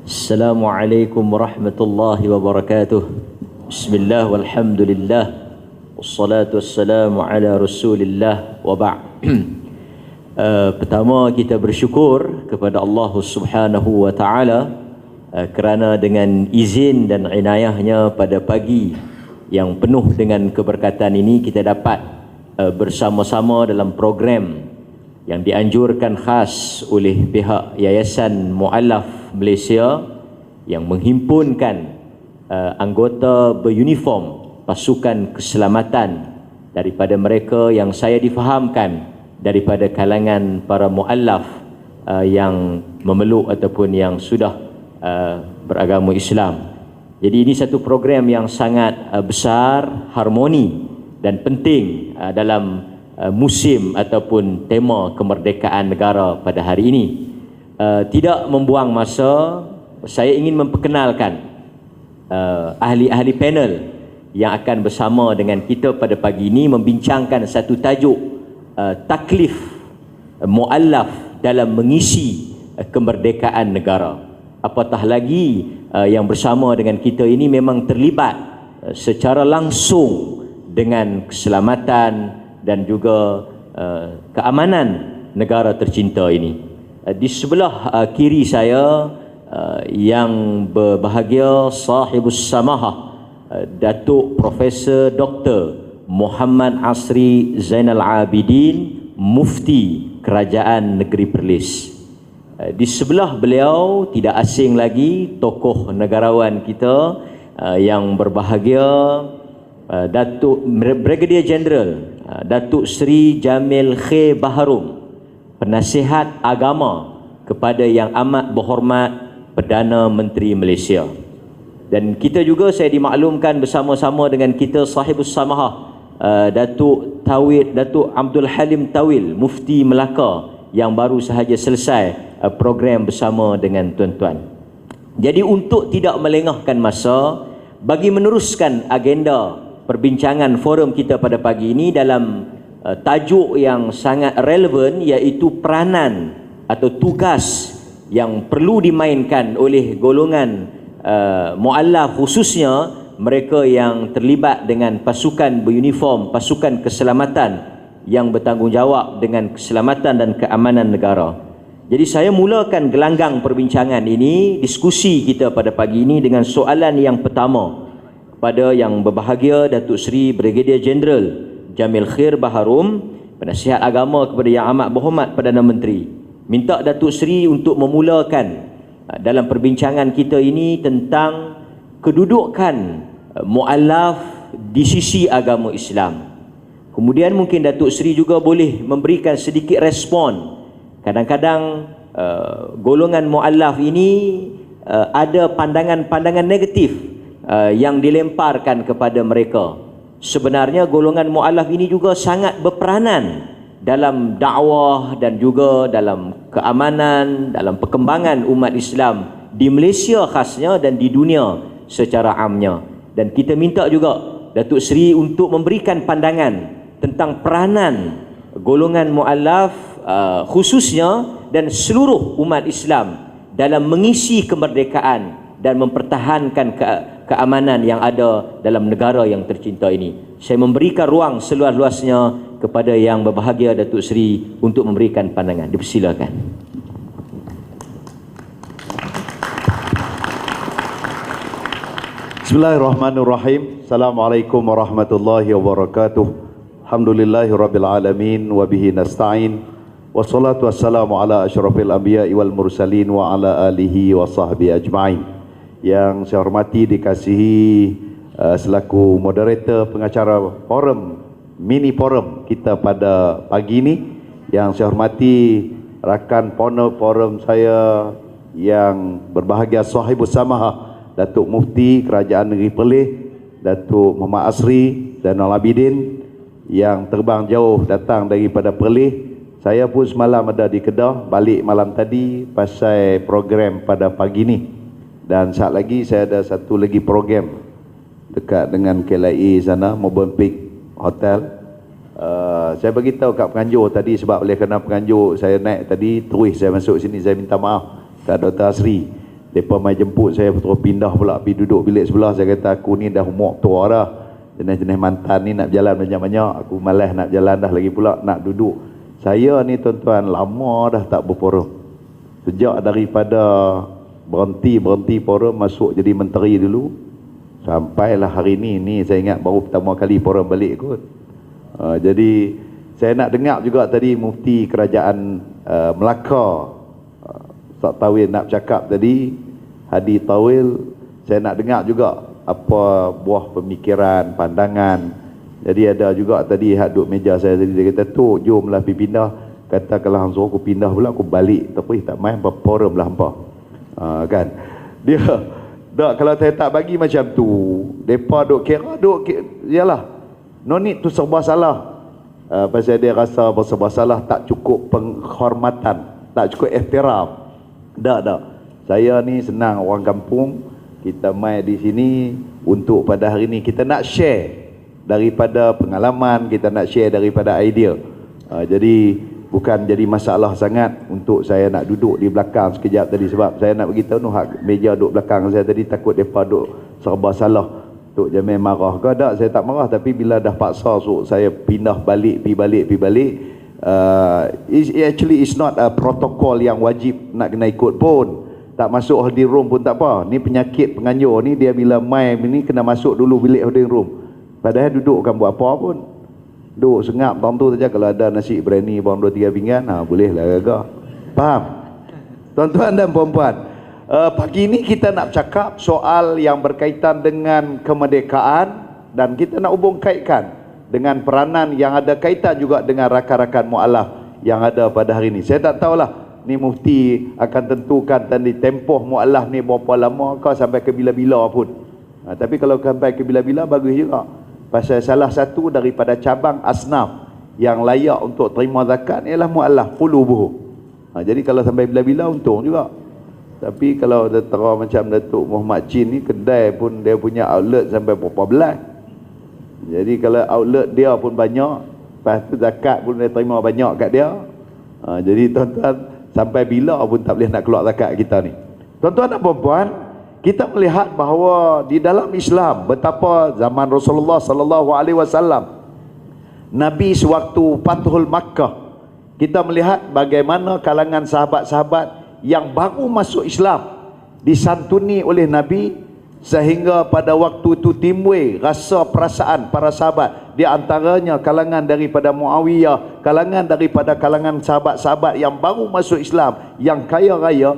Assalamualaikum warahmatullahi wabarakatuh. Bismillah walhamdulillah. Wassalatu wassalamu ala rasulillah wa ba'. Pertama kita bersyukur kepada Allah subhanahu wa ta'ala kerana dengan izin dan inayahnya pada pagi yang penuh dengan keberkatan ini kita dapat bersama-sama dalam program yang dianjurkan khas oleh pihak Yayasan Mu'allaf Malaysia yang menghimpunkan anggota beruniform pasukan keselamatan daripada mereka yang saya difahamkan daripada kalangan para mu'allaf yang memeluk ataupun yang sudah beragama Islam. Jadi ini satu program yang sangat besar, harmoni dan penting dalam musim ataupun tema kemerdekaan negara pada hari ini. Tidak membuang masa, saya ingin memperkenalkan ahli-ahli panel yang akan bersama dengan kita pada pagi ini membincangkan satu tajuk taklif mu'allaf dalam mengisi kemerdekaan negara. Apatah lagi yang bersama dengan kita ini memang terlibat secara langsung dengan keselamatan dan juga keamanan negara tercinta ini. Di sebelah kiri saya yang berbahagia sahibus samahah Datuk Profesor Dr. Muhammad Asri Zainal Abidin, Mufti Kerajaan Negeri Perlis. Di sebelah beliau tidak asing lagi tokoh negarawan kita yang berbahagia Datuk Brigadier General Datuk Seri Jamil Khair Baharum, Penasihat Agama kepada Yang Amat Berhormat Perdana Menteri Malaysia. Dan kita juga saya dimaklumkan bersama-sama dengan kita sahibus samahah Datuk Abdul Halim Tawil, Mufti Melaka yang baru sahaja selesai program bersama dengan tuan-tuan. Jadi untuk tidak melengahkan masa, bagi meneruskan agenda perbincangan forum kita pada pagi ini dalam tajuk yang sangat relevan, iaitu peranan atau tugas yang perlu dimainkan oleh golongan mu'allaf, khususnya mereka yang terlibat dengan pasukan beruniform, pasukan keselamatan yang bertanggungjawab dengan keselamatan dan keamanan negara. Jadi saya mulakan gelanggang perbincangan ini, diskusi kita pada pagi ini dengan soalan yang pertama kepada yang berbahagia Datuk Seri Brigadier General Jamil Khair Baharum, Penasihat Agama kepada Yang Amat Berhormat Perdana Menteri. Minta Datuk Seri untuk memulakan dalam perbincangan kita ini tentang kedudukan mu'allaf di sisi agama Islam. Kemudian mungkin Datuk Seri juga boleh memberikan sedikit respon. Kadang-kadang golongan mu'allaf ini ada pandangan-pandangan negatif yang dilemparkan kepada mereka. Sebenarnya golongan mu'allaf ini juga sangat berperanan dalam dakwah dan juga dalam keamanan, dalam perkembangan umat Islam di Malaysia khasnya dan di dunia secara amnya. Dan kita minta juga Datuk Seri untuk memberikan pandangan tentang peranan golongan mu'allaf khususnya dan seluruh umat Islam dalam mengisi kemerdekaan dan mempertahankan keamanan yang ada dalam negara yang tercinta ini. Saya memberikan ruang seluas-luasnya kepada yang berbahagia Datuk Seri untuk memberikan pandangan. Dipersilakan. Bismillahirrahmanirrahim. Assalamualaikum warahmatullahi wabarakatuh. Alhamdulillahirabbil alamin wa bihi nasta'in. Wassalatu wassalamu ala asyrafil anbiya'i wal mursalin wa ala alihi wa sahbihi ajma'in. Yang saya hormati dikasihi selaku moderator pengacara forum, mini forum kita pada pagi ini. Yang saya hormati rakan forum saya yang berbahagia sahibus samahah Datuk Mufti Kerajaan Negeri Perlis Datuk Muhammad Asri Zainal Abidin yang terbang jauh datang daripada Perlis. Saya pun semalam ada di Kedah, balik malam tadi pasal program pada pagi ni. Dan saat lagi saya ada satu lagi program dekat dengan KLIA sana, Movenpick Hotel. Saya beritahu kat penganjur tadi sebab oleh kerana penganjur saya naik tadi, terus saya masuk sini, saya minta maaf kat Dr. Asri. Mereka mai jemput saya, terus pindah pula pergi duduk bilik sebelah. Saya kata aku ni dah umur tua dah, jenis-jenis mantan ni nak berjalan banyak-banyak, aku malas nak jalan dah lagi pula nak duduk. Saya ni tuan-tuan lama dah tak berforum. Sejak daripada berhenti forum, masuk jadi menteri dulu, sampailah hari ni saya ingat baru pertama kali forum balik kot. Jadi saya nak dengar juga tadi Mufti Kerajaan Melaka Ustaz Tawil nak bercakap tadi, Hadi Tawil. Saya nak dengar juga apa buah pemikiran, pandangan. Jadi ada juga tadi hak duduk meja saya tadi, dia kata tu jomlah pergi pindah. Kata kalau hang suruh aku pindah pula aku balik, tapi tak main apa forum lah hampa. Kan dia tak, kalau saya tak bagi macam tu, depa duk kira yalah, no need tu serba salah. Pasal dia rasa serba salah, tak cukup penghormatan, tak cukup ihtiram. Tak. Saya ni senang orang kampung, kita mai di sini untuk pada hari ni kita nak share daripada pengalaman, kita nak share daripada idea. Jadi bukan jadi masalah sangat untuk saya nak duduk di belakang sekejap tadi, sebab saya nak beritahu noh meja duduk belakang saya tadi, takut depa duk serba salah. Tok Jamil marah ke tak? Saya tak marah, tapi bila dah paksa suruh saya pindah balik, pergi balik, actually it's not a protokol yang wajib nak kena ikut pun. Tak masuk holding room pun tak apa. Ni penyakit penganjur ni, dia bila main ni kena masuk dulu bilik holding room. Padahal duduk kan buat apa pun. Duduk sengap tu saja. Kalau ada nasi berani bawang 2-3 pinggan, boleh lah gagah. Faham? Tuan-tuan dan puan-puan, pagi ni kita nak bercakap soal yang berkaitan dengan kemerdekaan, dan kita nak hubung kaitkan dengan peranan yang ada kaitan juga dengan rakan-rakan mu'alaf yang ada pada hari ni. Saya tak tahulah ni Mufti akan tentukan tadi tempoh mu'alaf ni berapa lama ke, sampai ke bila-bila pun. Tapi kalau sampai ke bila-bila bagus juga. Pasal salah satu daripada cabang asnaf yang layak untuk terima zakat ialah mu'alaf qulubuh. Jadi kalau sampai bila-bila untung juga. Tapi kalau tera macam Datuk Muhammad Chin ni, kedai pun dia punya outlet sampai berapa belas. Jadi kalau outlet dia pun banyak, lepas tu zakat pun dia terima banyak kat dia. Jadi tuan-tuan, sampai bila pun tak boleh nak keluar zakat kita ni. Tuan-tuan dan puan-puan, kita melihat bahawa di dalam Islam, betapa zaman Rasulullah sallallahu alaihi wasallam, Nabi sewaktu Fathul Makkah, kita melihat bagaimana kalangan sahabat-sahabat yang baru masuk Islam disantuni oleh Nabi, sehingga pada waktu itu timbul rasa perasaan para sahabat, di antaranya kalangan daripada Muawiyah, kalangan sahabat-sahabat yang baru masuk Islam yang kaya raya,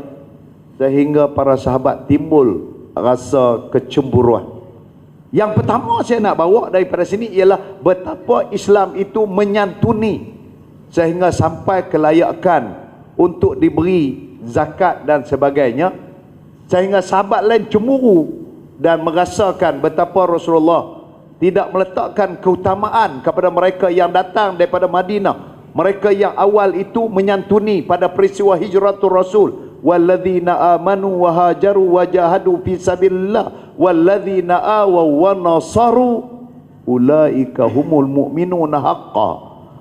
sehingga para sahabat timbul rasa kecemburuan. Yang pertama saya nak bawa daripada sini ialah betapa Islam itu menyantuni sehingga sampai kelayakan untuk diberi zakat dan sebagainya, sehingga sahabat lain cemburu dan merasakan betapa Rasulullah tidak meletakkan keutamaan kepada mereka yang datang daripada Madinah, mereka yang awal itu menyantuni pada peristiwa hijratul Rasul, walladzina amanu wa hajaru wa jahadu fi sabilillah walladzina awaw wa nasaru ulaika humul mu'minuna haqqan.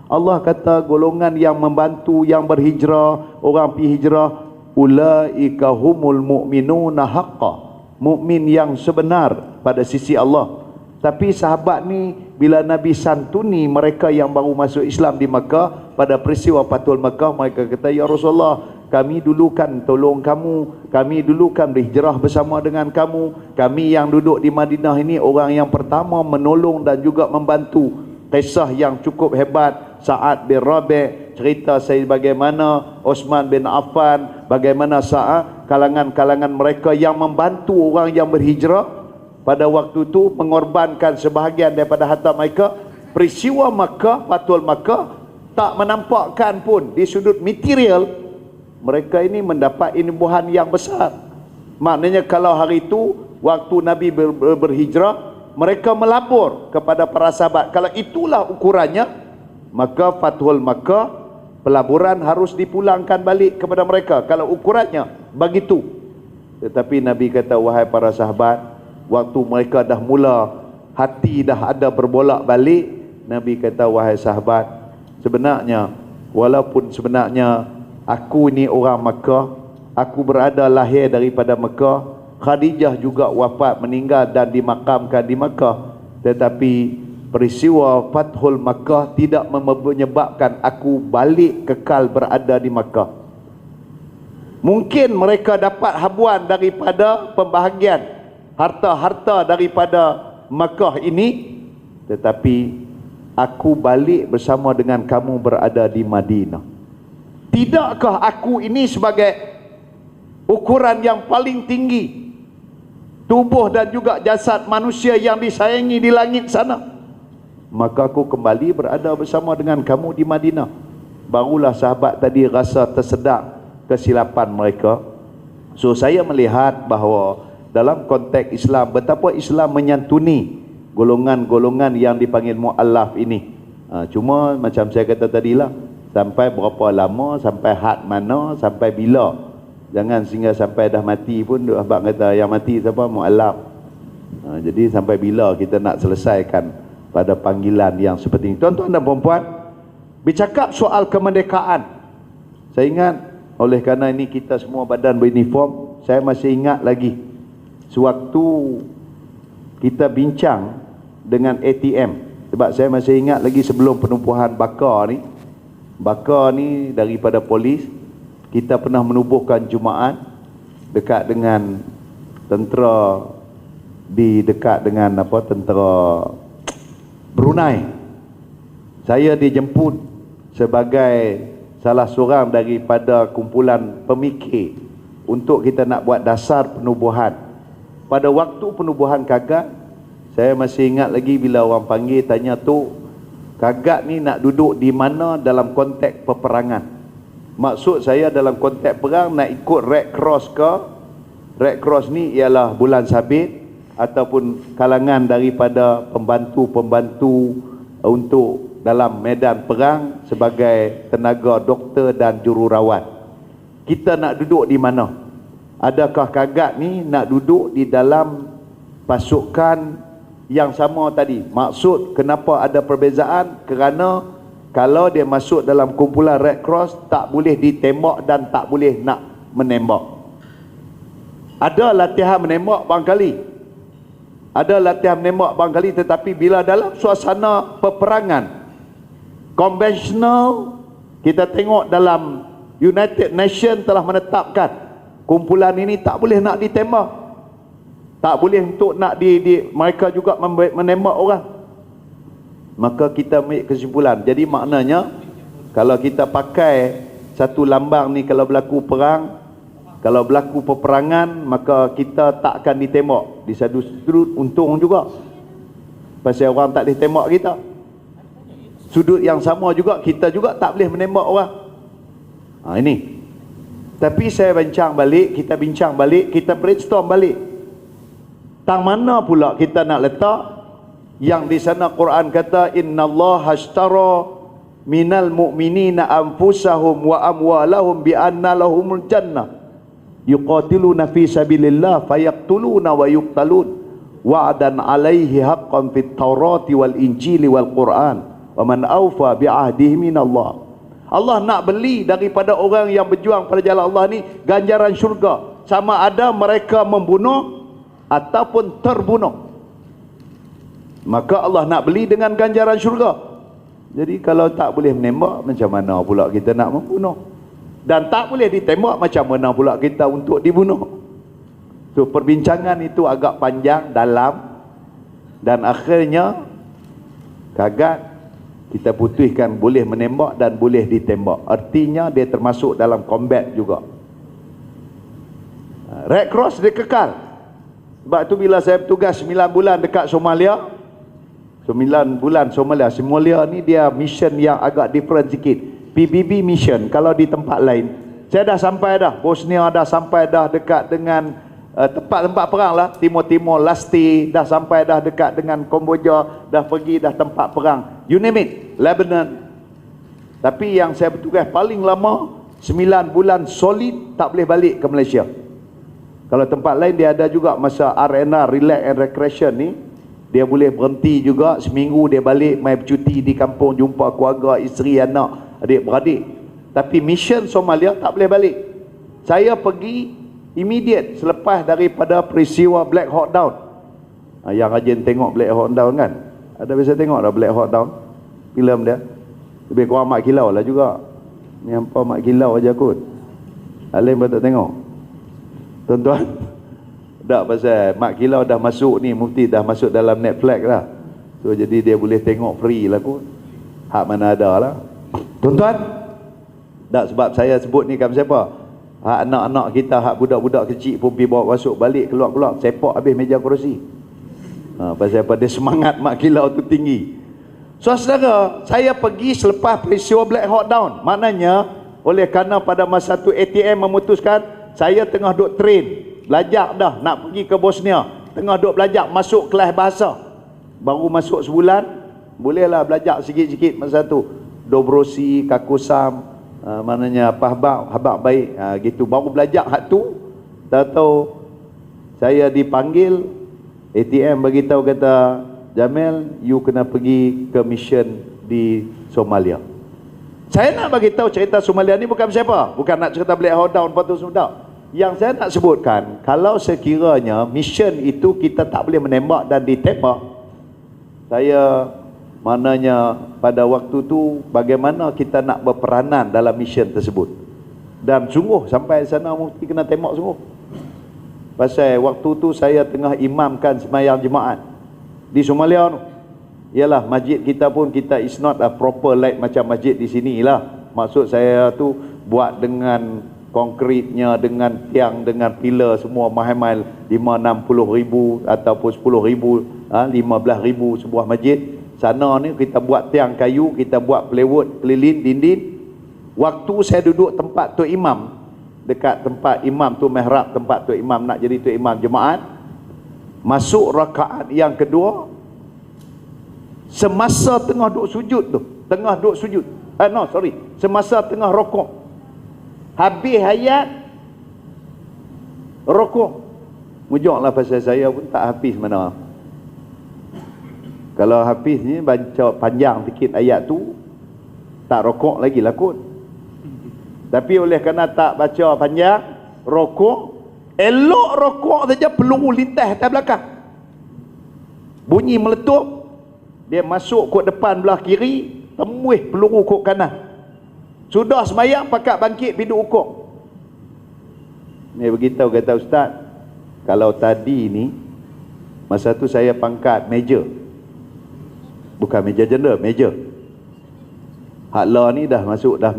Allah kata golongan yang membantu, yang berhijrah, orang pergi hijrah, ulaika humul mu'minuna haqqan, mukmin yang sebenar pada sisi Allah. Tapi sahabat ni bila Nabi santuni mereka yang baru masuk Islam di Makkah pada peristiwa Fathul Makkah, mereka kata, ya Rasulullah, kami dulu kan tolong kamu, kami dulu kan berhijrah bersama dengan kamu, kami yang duduk di Madinah ini orang yang pertama menolong dan juga membantu. Kisah yang cukup hebat, Sa'ad bin Rabi' cerita saya bagaimana Osman bin Affan, bagaimana Sa'ad, kalangan-kalangan mereka yang membantu orang yang berhijrah pada waktu itu, mengorbankan sebahagian daripada harta mereka. Peristiwa Makkah, Fathul Makkah, tak menampakkan pun di sudut material mereka ini mendapat imbuhan yang besar. Maknanya kalau hari itu waktu Nabi berhijrah, mereka melapor kepada para sahabat, kalau itulah ukurannya, maka Fathul Makkah, pelaburan harus dipulangkan balik kepada mereka kalau ukurannya begitu. Tetapi Nabi kata, wahai para sahabat, waktu mereka dah mula hati dah ada berbolak balik, Nabi kata, wahai sahabat, sebenarnya walaupun sebenarnya aku ni orang Makkah, aku berada lahir daripada Mekah. Khadijah juga wafat, meninggal dan dimakamkan di Mekah. Tetapi peristiwa Fathul Makkah tidak menyebabkan aku balik kekal berada di Makkah. Mungkin mereka dapat habuan daripada pembahagian harta-harta daripada Makkah ini, tetapi aku balik bersama dengan kamu berada di Madinah. Tidakkah aku ini sebagai ukuran yang paling tinggi tubuh dan juga jasad manusia yang disayangi di langit sana? Maka aku kembali berada bersama dengan kamu di Madinah. Barulah sahabat tadi rasa tersedak kesilapan mereka. So saya melihat bahawa dalam konteks Islam, betapa Islam menyantuni golongan-golongan yang dipanggil mu'allaf ini. Cuma macam saya kata tadilah, sampai berapa lama, sampai had mana, sampai bila. Jangan sehingga sampai dah mati pun abang kata yang mati siapa? Mu'allaf. Jadi sampai bila kita nak selesaikan pada panggilan yang seperti ini. Tuan-tuan dan puan-puan, bercakap soal kemerdekaan, saya ingat, oleh kerana ini kita semua badan beruniform, saya masih ingat lagi sewaktu kita bincang dengan ATM. Sebab saya masih ingat lagi sebelum penubuhan Bakar ni daripada polis, kita pernah menubuhkan Jumaat dekat dengan tentera dekat dengan tentera Brunei. Saya dijemput sebagai salah seorang daripada kumpulan pemikir untuk kita nak buat dasar penubuhan. Pada waktu penubuhan Kagat, saya masih ingat lagi bila orang panggil tanya tu, Kagat ni nak duduk di mana dalam konteks peperangan. Maksud saya dalam konteks perang nak ikut Red Cross ke? Red Cross ni ialah bulan sabit ataupun kalangan daripada pembantu-pembantu untuk dalam medan perang sebagai tenaga doktor dan jururawat. Kita nak duduk di mana? Adakah Kagat ni nak duduk di dalam pasukan yang sama tadi? Maksud kenapa ada perbezaan? Kerana kalau dia masuk dalam kumpulan Red Cross, tak boleh ditembak dan tak boleh nak menembak. Ada latihan menembak barangkali, ada latihan menembak barangkali, tetapi bila dalam suasana peperangan konvensional, kita tengok dalam United Nations telah menetapkan kumpulan ini tak boleh nak ditembak, tak boleh untuk nak mereka juga menembak orang. Maka kita ambil kesimpulan, jadi maknanya kalau kita pakai satu lambang ni, kalau berlaku perang, kalau berlaku peperangan, maka kita tak akan ditembak. Di satu sudut untung juga, pasal orang tak boleh tembak kita. Sudut yang sama juga, kita juga tak boleh menembak orang. Ini. Tapi saya bincang balik, kita brainstorm balik. Tang mana pula kita nak letak yang di sana Quran kata innallaha ashtara minal mu'minina anfusahum wa amwalahum bi anna lahumul jannah yuqatiluna fi sabilillah fayaqtuluna wa yuqtalun wa'dan 'alaihi haqqan fit taurati wal injili wal Quran wa man awfa bi ahdihi minallah. Allah nak beli daripada orang yang berjuang pada jalan Allah ni ganjaran syurga, sama ada mereka membunuh ataupun terbunuh. Maka Allah nak beli dengan ganjaran syurga. Jadi kalau tak boleh menembak, macam mana pula kita nak membunuh? Dan tak boleh ditembak, macam mana pula kita untuk dibunuh? So perbincangan itu agak panjang, dalam, dan akhirnya Kagat kita putuskan boleh menembak dan boleh ditembak. Artinya dia termasuk dalam combat juga. Red Cross dia kekal. Sebab tu bila saya bertugas 9 bulan dekat Somalia, 9 bulan Somalia ni dia mission yang agak different sikit. PBB mission. Kalau di tempat lain, saya dah sampai dah Bosnia, dah sampai dah dekat dengan tempat-tempat perang lah, Timur-Timur Leste, dah sampai dah dekat dengan Kamboja, dah pergi dah tempat perang, you name it, Lebanon. Tapi yang saya bertugas paling lama 9 bulan solid, tak boleh balik ke Malaysia. Kalau tempat lain dia ada juga masa R&R, relax and recreation ni, dia boleh berhenti juga seminggu, dia balik mai bercuti di kampung, jumpa keluarga, isteri, anak, adik-beradik. Tapi mission Somalia tak boleh balik. saya pergi immediate selepas daripada peristiwa Black Hawk Down. Yang rajin tengok Black Hawk Down kan, ada biasa tengok dah Black Hawk Down, filem dia. Lebih kurang mak kilau lah juga. Ni hampa mak kilau aja kot. Alim pun tak tengok. Tuan-tuan, tak pasal mak kilau dah masuk ni, Mufti dah masuk dalam Netflix lah. So jadi dia boleh tengok free lah kot. Hak mana ada lah. Tuan-tuan, tak sebab saya sebut ni kan siapa? Hak anak-anak kita, hak budak-budak kecil pun pergi bawa masuk balik, keluar-keluar, sepak habis meja kerusi. Pasal pada semangat mak kilau tu tinggi. So saudara, saya pergi selepas peristiwa Black Hawk Down. Maknanya, oleh kerana pada masa tu ATM memutuskan, saya tengah duk train, belajar dah nak pergi ke Bosnia, tengah duk belajar masuk kelas bahasa. Baru masuk sebulan, bolehlah belajar sikit-sikit masa tu. Dobrosi, Kakusam, maknanya habak baik, gitu. Baru belajar hak tu, tahu saya dipanggil, ATM bagi tahu kata, Jamil, you kena pergi ke mission di Somalia. Saya nak bagi tahu cerita Somalia ni bukan siapa, bukan nak cerita Black Hawk Down patut sudah. Yang saya nak sebutkan, kalau sekiranya mission itu kita tak boleh menembak dan ditembak, saya maknanya pada waktu tu bagaimana kita nak berperanan dalam mission tersebut. Dan sungguh sampai sana mesti kena tembak sungguh. Pasal waktu tu saya tengah imamkan sembahyang jemaat di Somalia tu. Yalah, masjid kita pun kita is not a proper like macam masjid di sini lah. Maksud saya tu buat dengan konkritnya, dengan tiang, dengan pilar semua mahal-mahal 5-60 ribu ataupun 10 ribu, 15 ribu sebuah masjid. Sana ni kita buat tiang kayu, kita buat plywood keliling dinding. Waktu saya duduk tempat tu imam, dekat tempat imam tu mihrab, tempat tu imam nak jadi tu imam jemaat, masuk rakaat yang kedua, semasa tengah duduk sujud tu, semasa tengah rokok, habis ayat rokok, mujurlah pasal saya pun tak habis mana. Kalau habis ni baca panjang sikit ayat tu, tak rokok lagi lah kot. Tapi oleh kerana tak baca panjang, rokok, elok rokok saja peluru lintas atas belakang, bunyi meletup, dia masuk kot depan belah kiri, temuih peluru kot kanan. Sudah semayang pakat bangkit pergi duduk ukuk. Ni beritahu kata ustaz, kalau tadi ni masa tu saya pangkat major, bukan major general, major. Hak law ni dah masuk dah,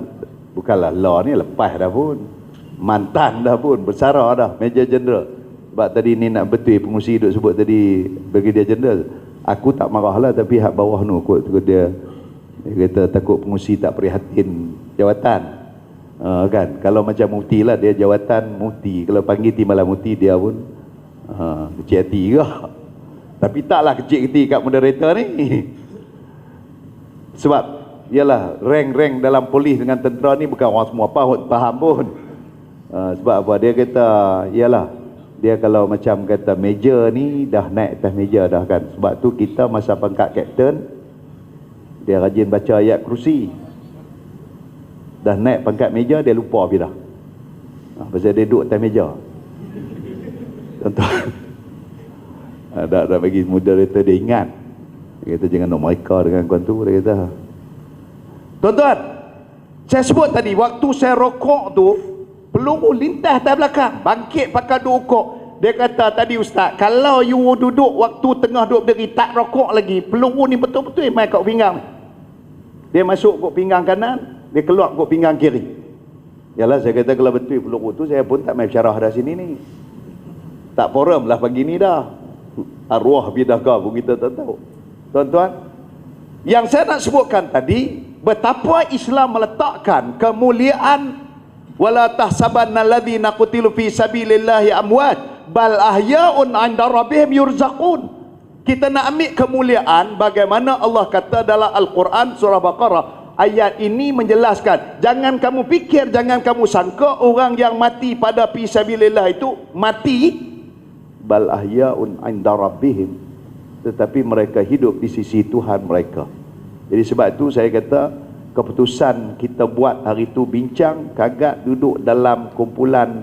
bukanlah law ni lepas dah pun, mantan dah pun, bersara dah, major general. Sebab tadi ni nak betul pengusi duk sebut tadi brigadier general. Aku tak marah lah, tapi hak bawah tu kot dia kata takut pengusi tak prihatin jawatan. Kan, kalau macam mufti lah, dia jawatan mufti, kalau panggil timbalan mufti dia pun kecil hati ke. Tapi taklah kecil hati kat moderator ni. Sebab ialah rank-rank dalam polis dengan tentera ni bukan orang semua faham pun. Sebab apa, dia kata ialah dia kalau macam kata major ni dah naik atas major dah kan. Sebab tu kita masa pangkat kapten, dia rajin baca ayat kursi. Dah naik pangkat major, dia lupa habis dah. Pasal dia duduk atas meja. Tuan-tuan, dah bagi moderator dia ingat. Dia kata jangan nak mereka dengan kawan tu. Dia kata, tuan-tuan, saya sebut tadi waktu saya rokok tu, peluru lintas atas belakang, bangkit pakai duduk ukuk. Dia kata tadi ustaz, kalau you duduk waktu tengah duduk berdiri tak rokok lagi, peluru ni betul-betul main kat pinggang. Dia masuk kat pinggang kanan, dia keluar kat pinggang kiri. Yalah, saya kata kalau betul peluru tu, saya pun tak main syarah dah sini ni. Tak forum lah pagi ni dah. Arwah bidakah pun kita tak tahu. Tuan-tuan, yang saya nak sebutkan tadi, betapa Islam meletakkan kemuliaan wala tahsabanna alladhina qutilu fi sabilillahi amwat bal ahyaun 'inda rabbihim yurzaqun. Kita nak ambil kemuliaan bagaimana Allah kata dalam Al-Quran surah Baqarah. Ayat ini menjelaskan, jangan kamu fikir, jangan kamu sangka orang yang mati pada fi sabilillah itu mati, bal ahyaun 'inda rabbihim, tetapi mereka hidup di sisi Tuhan mereka. Jadi sebab itu saya kata, keputusan kita buat hari itu bincang, kagak duduk dalam kumpulan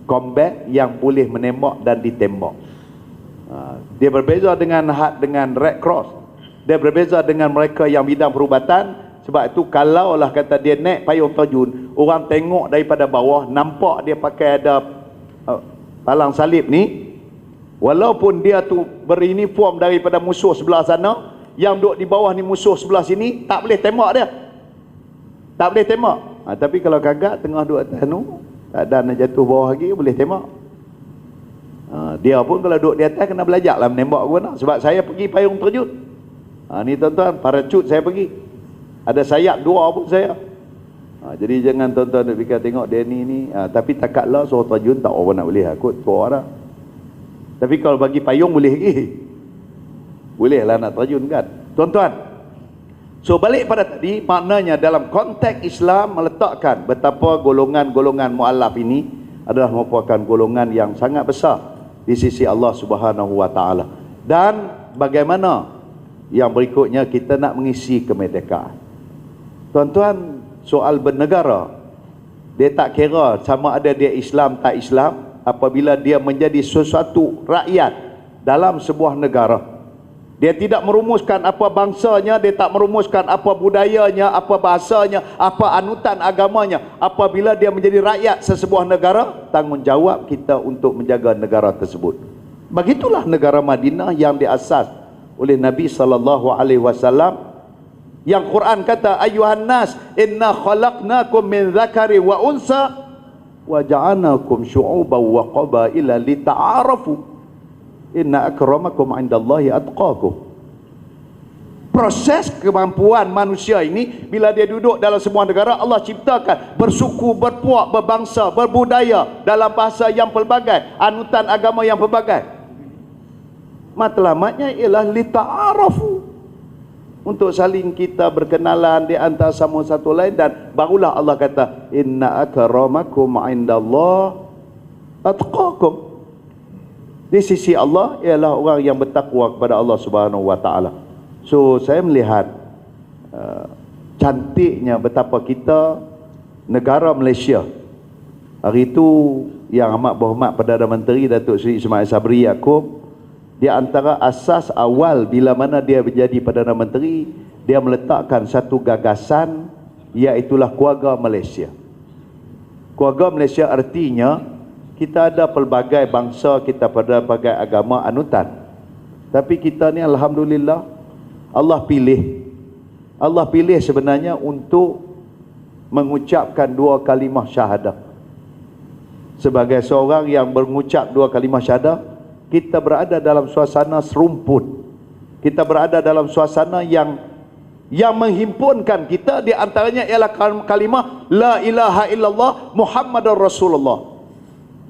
combat yang boleh menembak dan ditembak. Dia berbeza dengan Red Cross. Dia berbeza dengan mereka yang bidang perubatan. Sebab itu kalau lah kata dia naik payung terjun, orang tengok daripada bawah, nampak dia pakai ada palang salib ni, walaupun dia tu beruniform daripada musuh sebelah sana, yang duduk di bawah ni musuh sebelah sini, tak boleh tembak dia, tak boleh tembak. Tapi kalau kagak tengah duduk atas tu, tak ada nak jatuh bawah lagi, boleh tembak. Dia pun kalau duduk di atas kena belajar lah menembak ke mana. Sebab saya pergi payung terjun, ni tuan-tuan, paracut saya pergi, ada sayap 2 pun saya. Jadi jangan tuan-tuan nak fikir tengok dia ni tapi takatlah suruh terjun tak orang nak boleh akut tua dah. Tapi kalau bagi payung boleh lagi, boleh lah nak terjun kan tuan-tuan. So balik pada tadi, maknanya dalam konteks Islam meletakkan betapa golongan-golongan mu'alaf ini adalah merupakan golongan yang sangat besar di sisi Allah Subhanahu wa taala. Dan bagaimana yang berikutnya, kita nak mengisi kemerdekaan. Tuan-tuan, soal bernegara, dia tak kira sama ada dia Islam tak Islam, apabila dia menjadi sesuatu rakyat dalam sebuah negara. Dia tidak merumuskan apa bangsanya, dia tak merumuskan apa budayanya, apa bahasanya, apa anutan agamanya. Apabila dia menjadi rakyat sesebuah negara, tanggungjawab kita untuk menjaga negara tersebut. Begitulah negara Madinah yang diasas oleh Nabi SAW. Yang Quran kata, ayuhan nas inna khalaqnakum min dzakari wa unsa wa ja'alnakum syu'uban wa qabaila lita'arafu inna akramakum 'indallahi atqakum. Proses kemampuan manusia ini, bila dia duduk dalam sebuah negara, Allah ciptakan bersuku, berpuak, berbangsa, berbudaya dalam bahasa yang pelbagai, anutan agama yang pelbagai. Matlamatnya ialah lita'arafu, untuk saling kita berkenalan di antara sama satu lain. Dan barulah Allah kata, inna akramakum 'indallah atqakum. Di sisi Allah ialah orang yang bertakwa kepada Allah Subhanahu wa taala. So saya melihat cantiknya betapa kita, negara Malaysia hari itu, yang amat berhormat Perdana Menteri Datuk Seri Ismail Sabri Yaakob, di antara asas awal bila mana dia menjadi Perdana Menteri, dia meletakkan satu gagasan, iaitulah keluarga Malaysia. Keluarga Malaysia artinya kita ada pelbagai bangsa, kita pada pelbagai agama anutan. Tapi kita ni alhamdulillah, Allah pilih sebenarnya untuk mengucapkan 2 kalimah syahadah. Sebagai seorang yang mengucap 2 kalimah syahadah, kita berada dalam suasana serumpun. Kita berada dalam suasana yang menghimpunkan kita. Di antaranya ialah kalimah La ilaha illallah Muhammadur Rasulullah.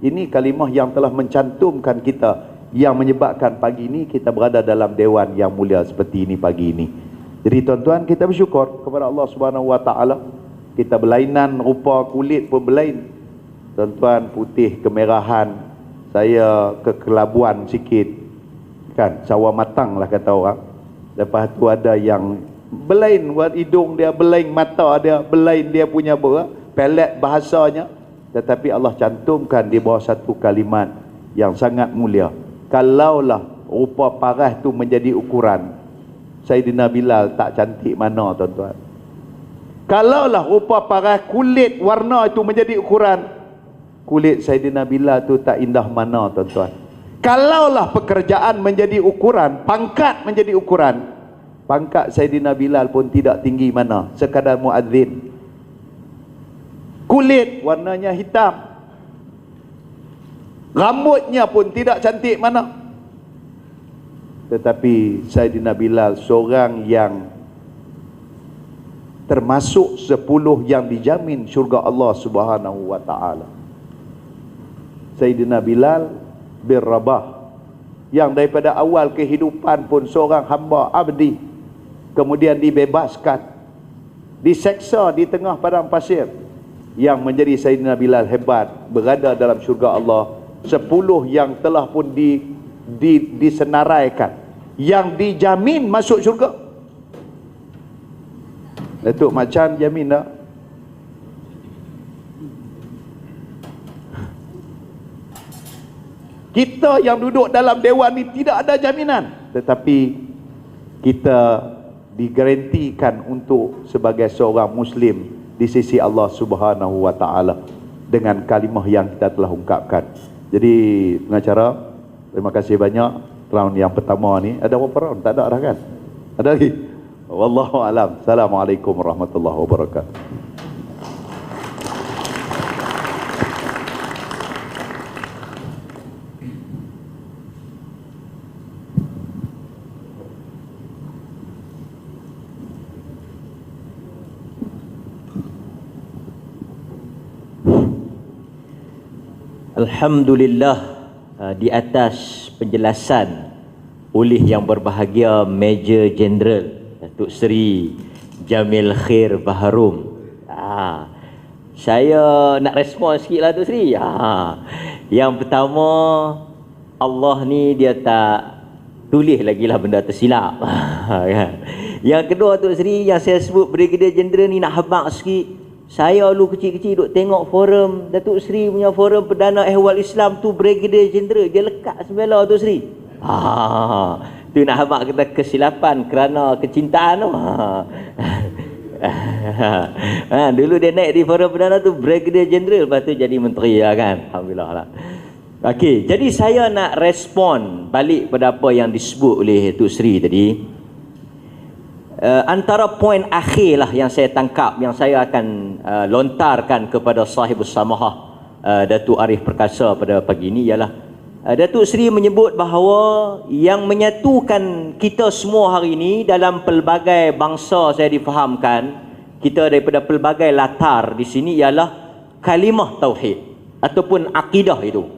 Ini kalimah yang telah mencantumkan kita, yang menyebabkan pagi ini kita berada dalam dewan yang mulia seperti ini pagi ini. Jadi tuan-tuan, kita bersyukur kepada Allah Subhanahu wa taala. Kita berlainan, rupa kulit pun berlain. Tuan-tuan, putih kemerahan, saya kekelabuan sikit kan, sawa matang lah kata orang. Lepas tu ada yang belain, buat hidung dia belain, mata dia belain, dia punya pelet bahasanya. Tetapi Allah cantumkan di bawah satu kalimat yang sangat mulia. Kalaulah rupa paras tu menjadi ukuran, Saidina Bilal tak cantik mana tuan-tuan. Kalaulah rupa paras kulit warna itu menjadi ukuran, kulit Saidina Bilal tu tak indah mana tuan-tuan. Kalaulah pekerjaan menjadi ukuran, pangkat menjadi ukuran, pangkat Saidina Bilal pun tidak tinggi mana, sekadar muadzin. Kulit warnanya hitam, rambutnya pun tidak cantik mana. Tetapi Saidina Bilal seorang yang termasuk 10 yang dijamin syurga Allah Subhanahu wa taala. Saidina Bilal bin Rabah, yang daripada awal kehidupan pun seorang hamba abdi, kemudian dibebaskan, diseksa di tengah padang pasir, yang menjadi Saidina Bilal hebat, berada dalam syurga Allah. 10 yang telah pun disenaraikan, yang dijamin masuk syurga. Datuk Mat Chan jamin tak? Kita yang duduk dalam dewan ni tidak ada jaminan, tetapi kita digarantikan untuk sebagai seorang Muslim di sisi Allah Subhanahu Wa Taala dengan kalimah yang kita telah ungkapkan. Jadi pengacara, terima kasih banyak. Round yang pertama ni ada berapa round? Tak ada dah kan? Ada lagi? Wallahu alam. Assalamualaikum warahmatullahi wabarakatuh. Alhamdulillah, di atas penjelasan oleh yang berbahagia Major General Datuk Seri Jamil Khair Baharum. Saya nak respon sikit lah Datuk Seri. Yang pertama, Allah ni dia tak tulis lagi lah benda tersilap. Yang kedua Datuk Seri, yang saya sebut Brigadier General ni nak habaq sikit. Saya dulu kecil-kecil duk tengok forum Datuk Seri punya forum Perdana Ehwal Islam tu, Brigadier General dia lekat sembela Datuk Seri. Tu nak habaq kita kesilapan kerana kecintaan tu. Dulu dia naik di forum Perdana tu Brigadier General, lepas tu jadi menteri lah kan. Alhamdulillah lah. Okey, jadi saya nak respon balik pada apa yang disebut oleh Datuk Seri tadi. Antara poin akhir lah yang saya tangkap, yang saya akan lontarkan kepada sahibus samahah Datuk Arif Perkasa pada pagi ini ialah Datuk Seri menyebut bahawa yang menyatukan kita semua hari ini dalam pelbagai bangsa, saya difahamkan kita daripada pelbagai latar di sini ialah kalimah tauhid ataupun akidah itu.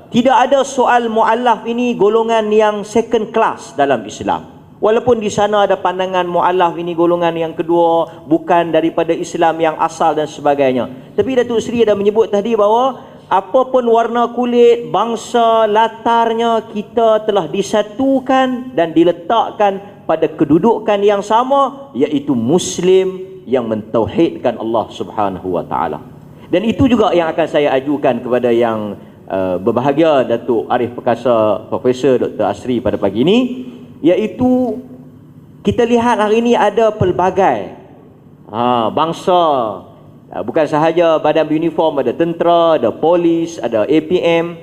Tidak ada soal mu'allaf ini golongan yang second class dalam Islam. Walaupun di sana ada pandangan mu'allaf ini golongan yang kedua, bukan daripada Islam yang asal dan sebagainya. Tapi Datuk Seri ada menyebut tadi bahawa apapun warna kulit, bangsa, latarnya, kita telah disatukan dan diletakkan pada kedudukan yang sama, iaitu Muslim yang mentauhidkan Allah Subhanahu Wa Taala. Dan itu juga yang akan saya ajukan kepada yang berbahagia Datuk Arif Perkasa, Profesor Dr. Asri pada pagi ini, iaitu kita lihat hari ini ada pelbagai bangsa, bukan sahaja badan beruniform, ada tentera, ada polis, ada APM.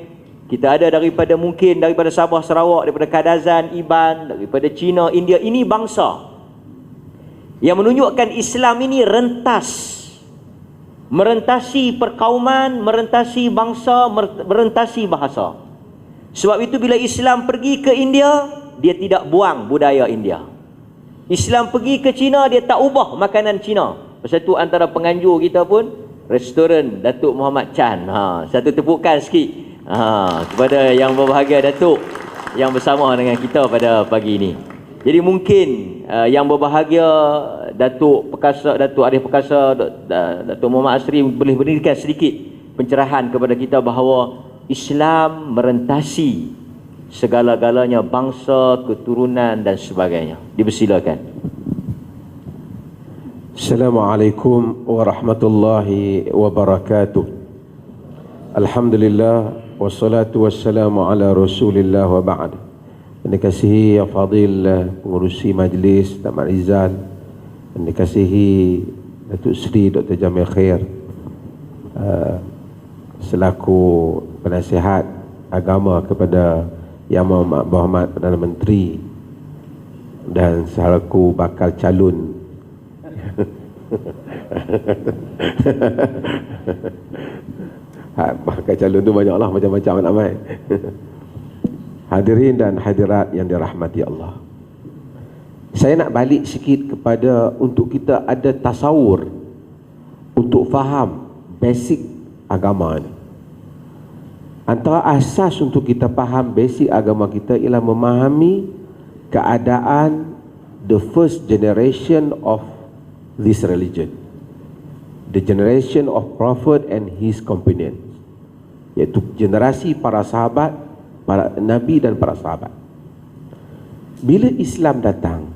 Kita ada daripada mungkin daripada Sabah, Sarawak, daripada Kadazan, Iban, daripada China, India. Ini bangsa yang menunjukkan Islam ini rentas, merentasi perkauman, merentasi bangsa, merentasi bahasa. Sebab itu bila Islam pergi ke India, dia tidak buang budaya India. Islam pergi ke China, dia tak ubah makanan China. Pasal tu antara penganjur kita pun restoran Datuk Muhammad Chan. Satu tepukan sikit kepada yang berbahagia Datuk yang bersama dengan kita pada pagi ini. Jadi mungkin yang berbahagia Datuk Perkasa, Datuk Arif Perkasa, Datuk Muhammad Asri boleh berikan sedikit pencerahan kepada kita bahawa Islam merentasi segala-galanya, bangsa, keturunan dan sebagainya. Dipersilakan. Assalamualaikum warahmatullahi wabarakatuh. Alhamdulillah wassalatu wassalamu ala Rasulillah wa ba'd. Yang dikasihi yang fadil pengurusi majlis Datuk Rizal, yang dikasihi Datuk Seri Dr. Jamil Khair selaku penasihat agama kepada Yang Berhormat Perdana Menteri dan selaku bakal calon bakal calon tu banyaklah, macam-macam namanya. Hadirin dan hadirat yang dirahmati Allah, saya nak balik sikit kepada untuk kita ada tasawur untuk faham basic agama ni. Antara asas untuk kita faham basic agama kita ialah memahami keadaan the first generation of this religion, the generation of Prophet and his companions, iaitu generasi para sahabat, para Nabi dan para sahabat. Bila Islam datang,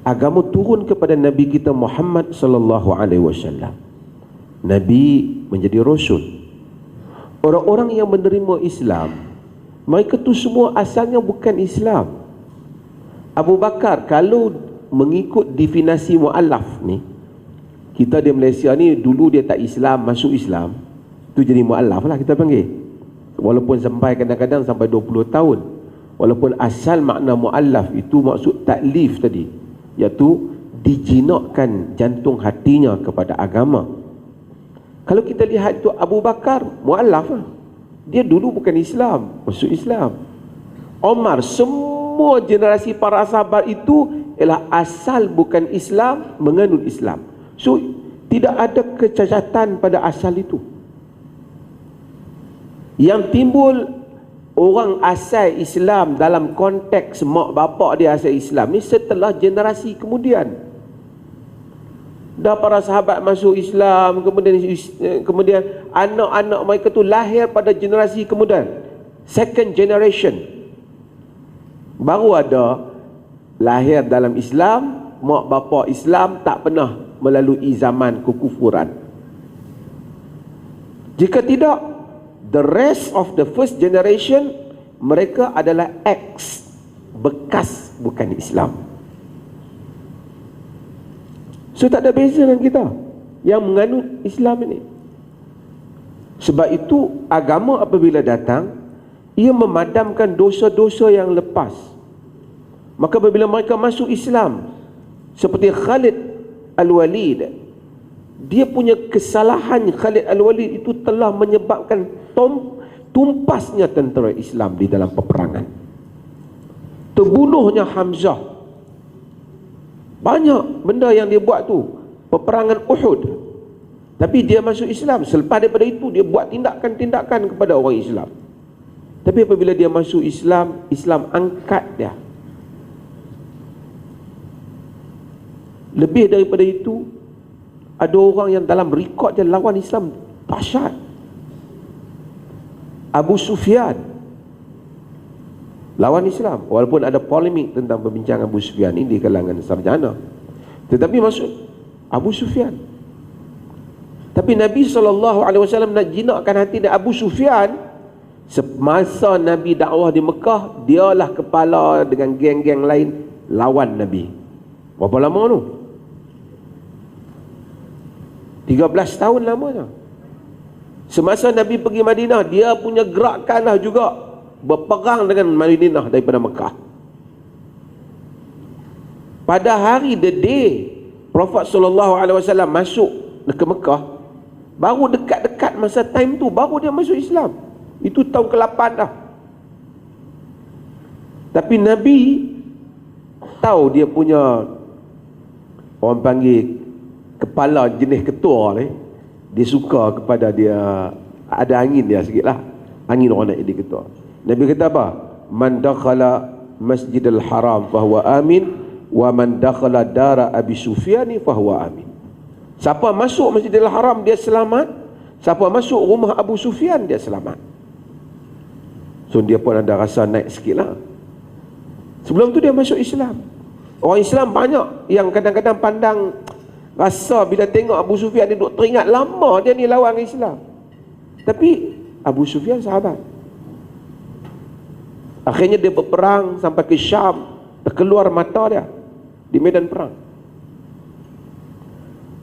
agama turun kepada Nabi kita Muhammad sallallahu alaihi wasallam. Nabi menjadi rasul. Orang-orang yang menerima Islam, mereka tu semua asalnya bukan Islam. Abu Bakar, kalau mengikut definisi mu'allaf ni, kita di Malaysia ni dulu dia tak Islam, masuk Islam, tu jadi mu'allaf lah kita panggil. Walaupun sampai kadang-kadang sampai 20 tahun. Walaupun asal makna mu'allaf itu maksud taklif tadi, iaitu dijinakkan jantung hatinya kepada agama. Kalau kita lihat tu Abu Bakar mu'allaf lah. Dia dulu bukan Islam, masuk Islam. Omar, semua generasi para sahabat itu ialah asal bukan Islam, menganut Islam. So tidak ada kecacatan pada asal itu. Yang timbul orang asal Islam dalam konteks mak bapak dia asal Islam ni setelah generasi kemudian. Dah para sahabat masuk Islam, kemudian anak-anak mereka tu lahir pada generasi kemudian, second generation. Baru ada lahir dalam Islam, mak bapak Islam, tak pernah melalui zaman kekufuran. Jika tidak, the rest of the first generation, mereka adalah ex, bekas bukan Islam. So tak ada beza dengan kita yang menganut Islam ini. Sebab itu agama apabila datang, ia memadamkan dosa-dosa yang lepas. Maka apabila mereka masuk Islam, seperti Khalid Al-Walid, dia punya kesalahan Khalid Al-Walid itu telah menyebabkan tumpasnya tentera Islam di dalam peperangan. Terbunuhnya Hamzah. Banyak benda yang dia buat tu, peperangan Uhud. Tapi dia masuk Islam. Selepas daripada itu dia buat tindakan-tindakan kepada orang Islam. Tapi apabila dia masuk Islam, Islam angkat dia. Lebih daripada itu, ada orang yang dalam rekod dia lawan Islam dahsyat. Abu Sufyan lawan Islam, walaupun ada polemik tentang perbincangan Abu Sufyan ini di kalangan sarjana, tetapi masuk Abu Sufyan. Tapi Nabi SAW nak jinakkan hati Abu Sufyan. Semasa Nabi dakwah di Mekah, dialah kepala dengan geng-geng lain lawan Nabi. Berapa lama tu? 13 tahun lamanya. Semasa Nabi pergi Madinah, dia punya gerakan lah juga berperang dengan Madinah daripada Mekah. Pada hari the day Prophet SAW masuk ke Mekah, baru dekat-dekat masa time tu baru dia masuk Islam. Itu tahun ke-8 dah. Tapi Nabi tahu dia punya, orang panggil kepala jenis ketua ni, dia suka kepada dia, ada angin dia sikit lah, angin orang nak jadi ketua. Nabi kata apa? Man dakhala masjidil haram fahuwa amin, wa man dakhala dara Abi Sufyan fahuwa amin. Siapa masuk masjidil haram dia selamat, siapa masuk rumah Abu Sufyan dia selamat. So dia pun ada rasa naik sikit lah. Sebelum tu dia masuk Islam. Orang Islam banyak yang kadang-kadang pandang, rasa bila tengok Abu Sufyan ni duk teringat lama dia ni lawan Islam. Tapi Abu Sufyan sahabat. Akhirnya dia berperang sampai ke Syam, terkeluar mata dia di medan perang.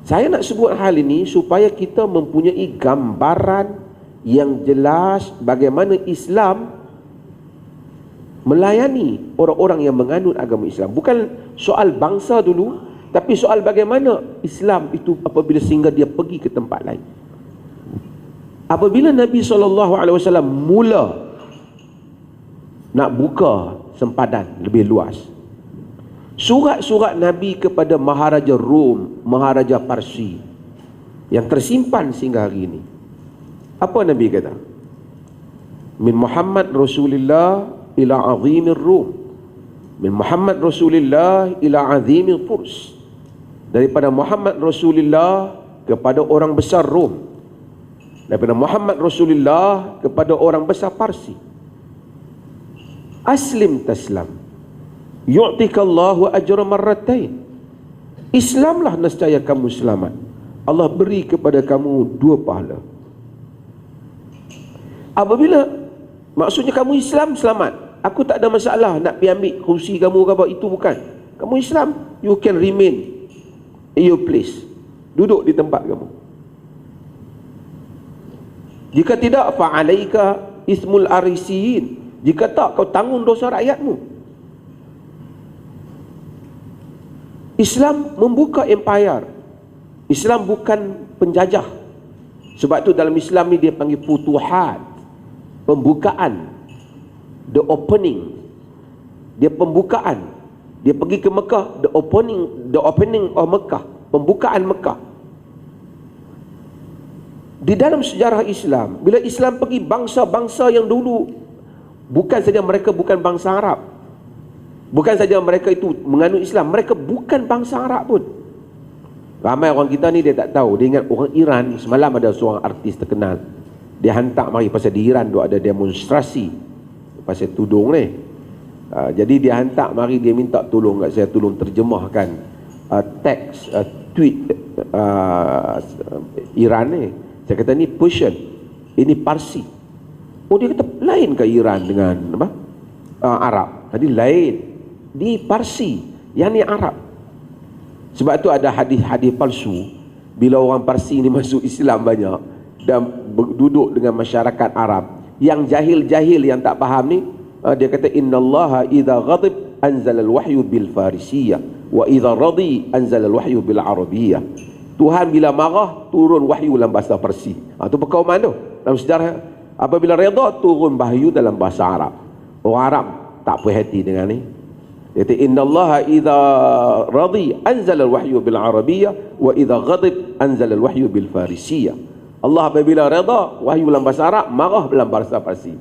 Saya nak sebut hal ini supaya kita mempunyai gambaran yang jelas bagaimana Islam melayani orang-orang yang menganut agama Islam. Bukan soal bangsa dulu, tapi soal bagaimana Islam itu apabila sehingga dia pergi ke tempat lain. Apabila Nabi SAW mula nak buka sempadan lebih luas, surat-surat Nabi kepada Maharaja Rom, Maharaja Parsi yang tersimpan sehingga hari ini, apa Nabi kata? Min Muhammad Rasulullah ila azimir Rom, min Muhammad Rasulullah ila azimil Furs. Daripada Muhammad Rasulullah kepada orang besar Rom, daripada Muhammad Rasulullah kepada orang besar Parsi. Aslim taslam yu'tikallahu ajra marratain. Islamlah nescaya kamu selamat. Allah beri kepada kamu 2 pahala. Apabila maksudnya kamu Islam, selamat. Aku tak ada masalah nak pergi ambil kursi kamu ke apa, itu bukan. Kamu Islam, you can remain in your place. Duduk di tempat kamu. Jika tidak, fa'alaika ismul arisiyin. Jika tak, kau tanggung dosa rakyatmu. Islam membuka empire. Islam bukan penjajah. Sebab tu dalam Islam ni dia panggil futuhat, pembukaan, the opening. Dia pembukaan. Dia pergi ke Mekah, the opening of Mekah, pembukaan Mekah. Di dalam sejarah Islam, bila Islam pergi bangsa-bangsa yang dulu, bukan saja mereka bukan bangsa Arab, bukan saja mereka itu menganut Islam, mereka bukan bangsa Arab pun. Ramai orang kita ni dia tak tahu. Dia ingat orang Iran. Semalam ada seorang artis terkenal, dia hantar mari pasal di Iran tu ada demonstrasi pasal tudung ni. Jadi dia hantar mari, dia minta tolong kat saya, tolong terjemahkan teks tweet Iran ni. Saya kata ni Persian, ini Parsi. Oh, dia kata lain ke Iran dengan apa? Arab. Tadi lain, di Parsi, yang ni Arab. Sebab tu ada hadis-hadis palsu. Bila orang Parsi ni masuk Islam banyak dan duduk dengan masyarakat Arab, yang jahil-jahil yang tak faham ni, dia kata innallaha idza ghadib anzala al-wahyu bil farisiyah wa idza radi anzala al-wahyu bil arabiyyah. Tuhan bila marah turun wahyu dalam bahasa Parsi. Itu perkauman tu dalam sejarah. Apabila redha turun wahyu dalam bahasa Arab. Orang Arab tak puas hati dengan ni. Dia kata innallaha idza radi anzala al-wahyu bil arabiyyah wa idza ghadib anzala al-wahyu bil farisiyah. Allah apabila redha wahyu dalam bahasa Arab, marah dalam bahasa Parsi.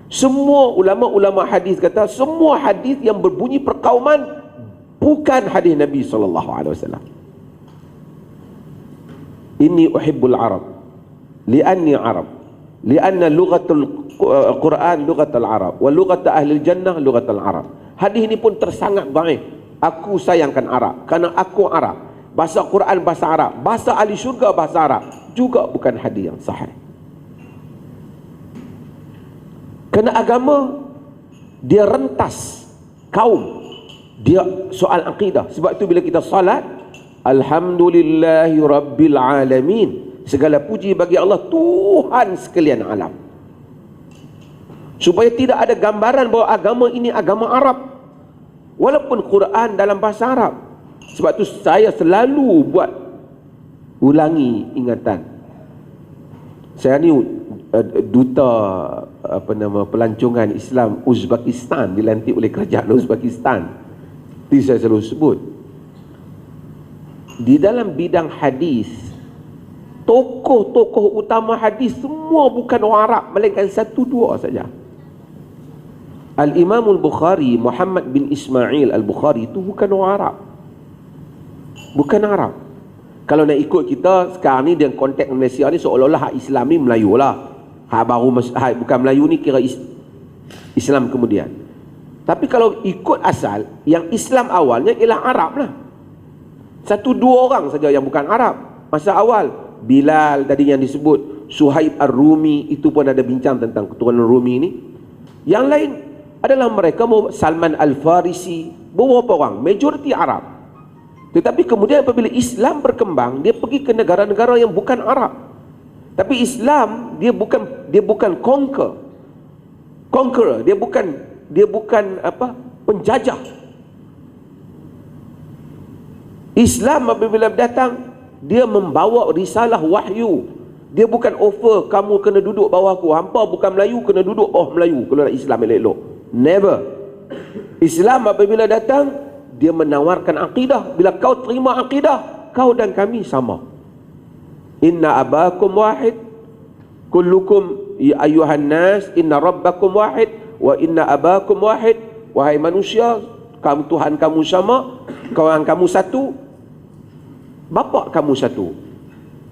Semua ulama-ulama hadis kata semua hadis yang berbunyi perkauman bukan hadis Nabi SAW. Inni uhibbul Arab li'anni Arab, li'anna lughatul Quran lughatul Arab wa lughat ahli jannah lughatul Arab. Hadis ini pun tersangat baik. Aku sayangkan Arab kerana aku Arab. Bahasa Quran bahasa Arab, bahasa ahli syurga bahasa Arab. Juga bukan hadis yang sahih. Kerana agama dia rentas kaum, dia soal akidah. Sebab itu bila kita salat, alhamdulillahi rabbil alamin, segala puji bagi Allah Tuhan sekalian alam. Supaya tidak ada gambaran bahawa agama ini agama Arab, walaupun Quran dalam bahasa Arab. Sebab tu saya selalu buat ulangi ingatan. Saya ni duta pelancongan Islam Uzbekistan, dilantik oleh kerajaan Uzbekistan. Itu saya selalu sebut. Di dalam bidang hadis, tokoh-tokoh utama hadis semua bukan orang Arab, melainkan 1-2 saja. Al-Imam Al-Bukhari, Muhammad bin Ismail Al-Bukhari itu bukan orang Arab. Bukan Arab. Kalau nak ikut kita sekarang ni dengan konteks Malaysia ni, seolah-olah hak Islam ni Melayu lah. Hak baru hak bukan Melayu ni kira Islam kemudian. Tapi kalau ikut asal, yang Islam awalnya ialah Arab lah. 1-2 orang saja yang bukan Arab. Masa awal, Bilal tadi yang disebut, Suhaib Ar-Rumi, itu pun ada bincang tentang keturunan Rumi ni. Yang lain adalah mereka, Salman Al-Farisi, beberapa orang, majoriti Arab. Tetapi kemudian apabila Islam berkembang, dia pergi ke negara-negara yang bukan Arab. Tapi Islam dia bukan conqueror, dia bukan penjajah. Islam apabila datang, dia membawa risalah wahyu. Dia bukan offer kamu kena duduk bawah aku, hampa bukan Melayu kena duduk bawah Melayu kalau nak Islam elok-elok. Never. Islam apabila datang, dia menawarkan akidah. Bila kau terima akidah, kau dan kami sama. Inna abakum wahid, kullukum ya ayuhan nas, inna rabbakum wahid, wa inna abakum wahid. Wahai manusia, kamu Tuhan kamu sama, kawan kamu satu, bapa kamu satu.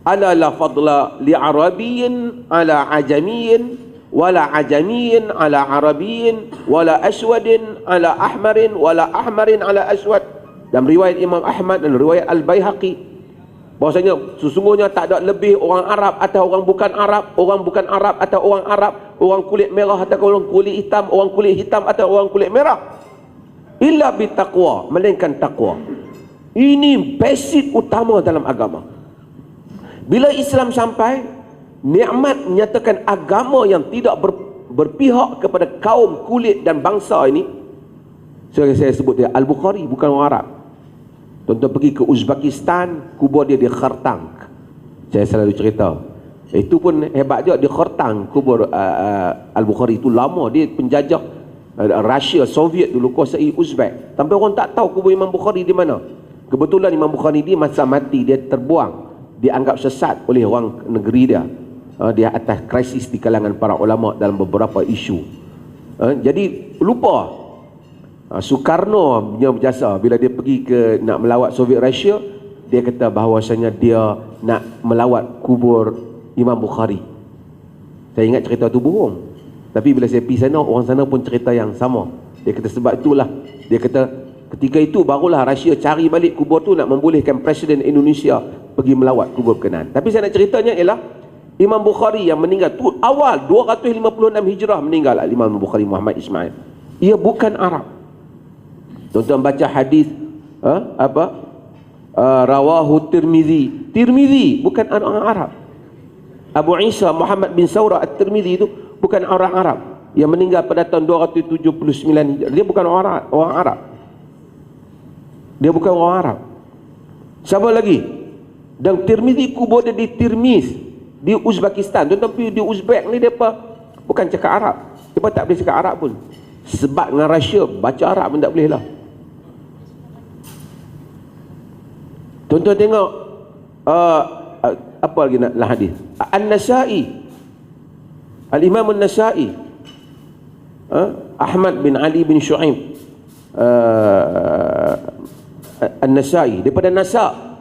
Ala la fadla li arabiyyin ala ajamiyyin, wala ajamiyyin ala arabiyyin, wala aswadin ala ahmarin, wala ahmarin ala aswad. dalam riwayat Imam Ahmad dan riwayat Al-Baihaqi, bahwasanya sesungguhnya tak ada lebih orang Arab atau orang bukan Arab, orang bukan Arab atau orang Arab, orang kulit merah atau orang kulit hitam, orang kulit hitam atau orang kulit merah, illa bitaqwa, melainkan takwa. Ini basic utama dalam agama. Bila Islam sampai, nikmat menyatakan agama yang tidak berpihak kepada kaum, kulit dan bangsa ini. Saya sebut dia Al-Bukhari, bukan orang Arab. Tuan-tuan pergi ke Uzbekistan, kubur dia di Khartang. Saya selalu cerita, itu pun hebat juga, di Khartang kubur Al-Bukhari. Itu lama, dia penjajah Rusia, Soviet dulu kuasai Uzbek. Sampai orang tak tahu kubur Imam Bukhari di mana. Kebetulan Imam Bukhari ni masa mati dia terbuang, dianggap sesat oleh orang negeri dia. Dia atas krisis di kalangan para ulama dalam beberapa isu. Jadi lupa. Soekarno punya berjasa bila dia pergi ke nak melawat Soviet Rusia, dia kata bahawasanya dia nak melawat kubur Imam Bukhari. Saya ingat cerita tu bohong, tapi bila saya pergi sana, orang sana pun cerita yang sama. Dia kata sebab itulah, dia kata ketika itu barulah Rusia cari balik kubur tu nak membolehkan Presiden Indonesia pergi melawat kubur berkenaan. Tapi saya nak ceritanya ialah Imam Bukhari yang meninggal tu awal 256 Hijrah meninggal. Imam Bukhari Muhammad Ismail, ia bukan Arab. Tuan-tuan baca hadis rawahu Tirmizi. Tirmizi bukan orang Arab. Abu Isa Muhammad bin Saurah At-Tirmizi itu bukan orang Arab yang meninggal pada tahun 279 Hijrah. Dia bukan orang Arab. Dia bukan orang Arab. Siapa lagi? Dan Tirmizi kubur dia di Tirmiz, di Uzbekistan. Tuan-tuan pergi di Uzbek ni, depa bukan cakap Arab. Depa tak boleh cakap Arab pun. Sebab dengan Rusia baca Arab pun tak boleh lah. Tuan-tuan tengok apa lagi nak hadis. An-Nasa'i, Al-Imam An-Nasa'i, Ahmad bin Ali bin Shu'aib An-Nasa'i, daripada Nasa'.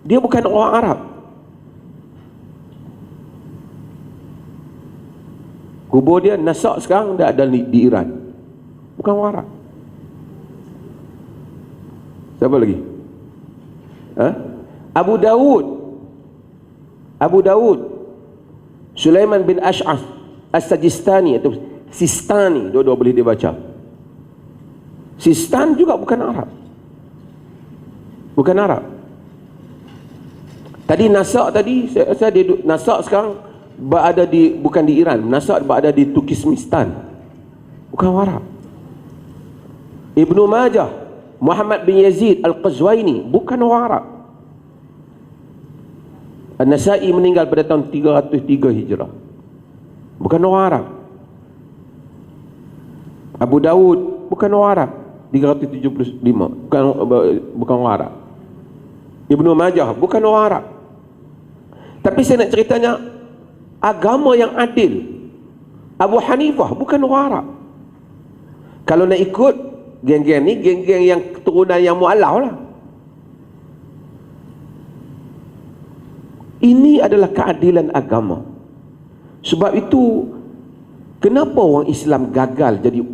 Dia bukan orang Arab. Kubur dia Nasa' sekarang dah ada di Iran. Bukan orang Arab. Siapa lagi? Abu Dawud Sulaiman bin Ash'ath As-Sajistani atau Sistani, dua-dua boleh dibaca. Sistan juga bukan Arab. Bukan Arab. Tadi Nasa' tadi saya dia Nasa' sekarang berada di, bukan di Iran. Nasa' berada di Turkmenistan. Bukan Arab. Ibnu Majah Muhammad bin Yazid Al-Qazwaini bukan orang Arab. An-Nasa'i meninggal pada tahun 303 Hijrah. Bukan orang Arab. Abu Dawud bukan orang Arab. 375 bukan orang Arab. Ibnu Majah bukan orang Arab. Tapi saya nak ceritanya agama yang adil. Abu Hanifah bukan orang Arab. Kalau nak ikut geng-geng ni, geng-geng yang keturunan yang mu'alaf lah. Ini adalah keadilan agama. Sebab itu kenapa orang Islam gagal jadi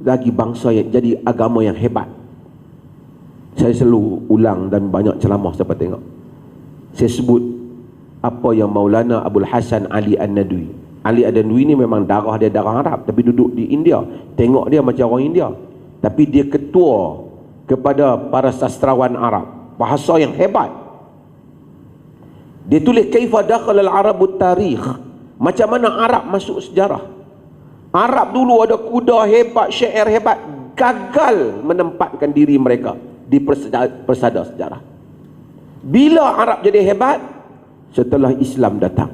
lagi bangsa yang jadi agama yang hebat. Saya selalu ulang dan banyak ceramah saya tengok. Saya sebut apa yang Maulana Abul Hasan Ali An-Nadwi. Ali An-Nadwi ni memang darah dia darah Arab, tapi duduk di India. Tengok dia macam orang India, tapi dia ketua kepada para sastrawan Arab, bahasa yang hebat. Dia tulis kaifa dakhala al-arabut tarikh, macam mana Arab masuk sejarah. Arab dulu ada kuda hebat, syair hebat, gagal menempatkan diri mereka di persada sejarah. Bila Arab jadi hebat? Setelah Islam datang.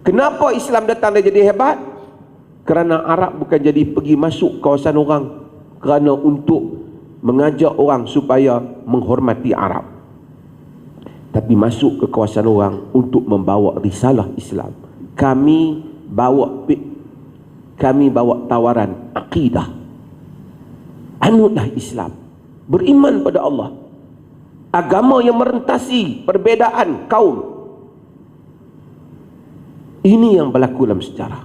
Kenapa Islam datang dan jadi hebat? Kerana Arab bukan jadi pergi masuk kawasan orang kerana untuk mengajak orang supaya menghormati Arab, tapi masuk ke kawasan orang untuk membawa risalah Islam. Kami bawa tawaran akidah. Anutlah Islam, beriman pada Allah, agama yang merentasi perbezaan kaum. Ini yang berlaku dalam sejarah.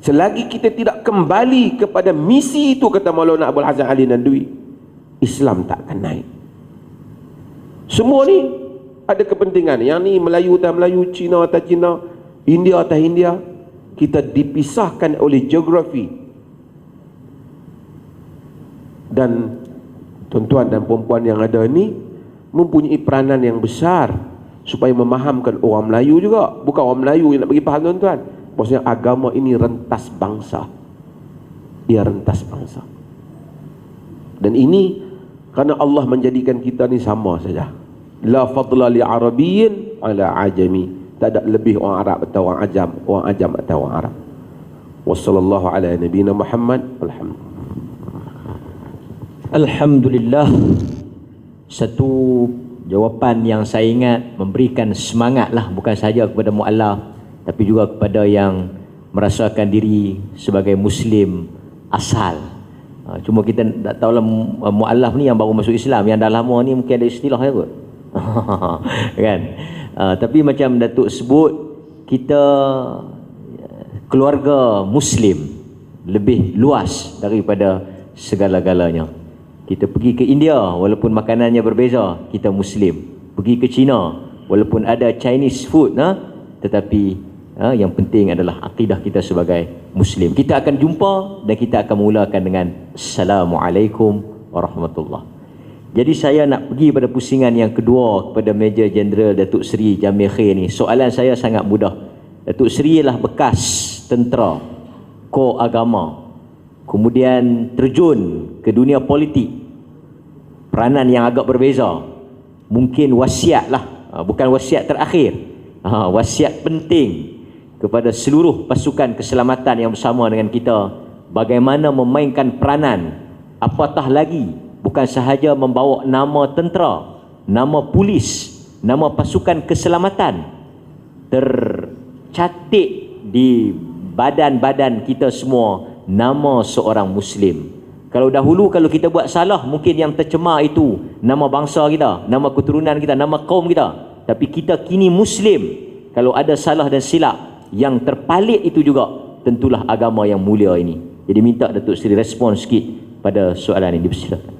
Selagi kita tidak kembali kepada misi itu, kata Maulana Abul Hasan Ali Nadwi, Islam tak akan naik. Semua ni ada kepentingan. Yang ni Melayu atas Melayu, Cina atas Cina, India atas India. Kita dipisahkan oleh geografi. Dan tuan-tuan dan perempuan yang ada ni mempunyai peranan yang besar supaya memahamkan orang Melayu juga. Bukan orang Melayu yang nak bagi faham, tuan-tuan. Maksudnya agama ini rentas bangsa. Ia rentas bangsa. Dan ini kerana Allah menjadikan kita ni sama saja. La fadla li arabiyyin ala ajami. Tak ada lebih orang Arab atau orang ajam atau orang Arab. Wassallallahu ala nabiyina Muhammad. Alhamdulillah. Satu jawapan yang saya ingat memberikan semangat lah, bukan sahaja kepada mu'alaf, tapi juga kepada yang merasakan diri sebagai Muslim asal. Cuma kita tak tahulah mu'alaf ni yang baru masuk Islam, yang dah lama ni mungkin ada istilah ya kot. Kan? Tapi macam Datuk sebut, kita keluarga Muslim lebih luas daripada segala-galanya. Kita pergi ke India, walaupun makanannya berbeza, kita Muslim. Pergi ke China, walaupun ada Chinese food, tetapi yang penting adalah akidah kita sebagai Muslim. Kita akan jumpa dan kita akan mulakan dengan Assalamualaikum warahmatullahi. Jadi saya nak pergi pada pusingan yang kedua kepada Major Jeneral Datuk Seri Jamil Khair ni. Soalan saya sangat mudah. Datuk Seri ialah bekas tentera, kor agama, kemudian terjun ke dunia politik, peranan yang agak berbeza. Mungkin wasiat lah, bukan wasiat terakhir, wasiat penting kepada seluruh pasukan keselamatan yang bersama dengan kita, bagaimana memainkan peranan, apatah lagi bukan sahaja membawa nama tentera, nama polis, nama pasukan keselamatan tercatik di badan-badan kita semua nama seorang Muslim. Kalau dahulu kalau kita buat salah, mungkin yang tercemar itu nama bangsa kita, nama keturunan kita, nama kaum kita. Tapi kita kini Muslim. Kalau ada salah dan silap, yang terpalit itu juga tentulah agama yang mulia ini. Jadi minta Datuk Seri respon sikit pada soalan ini. Dipersilakan.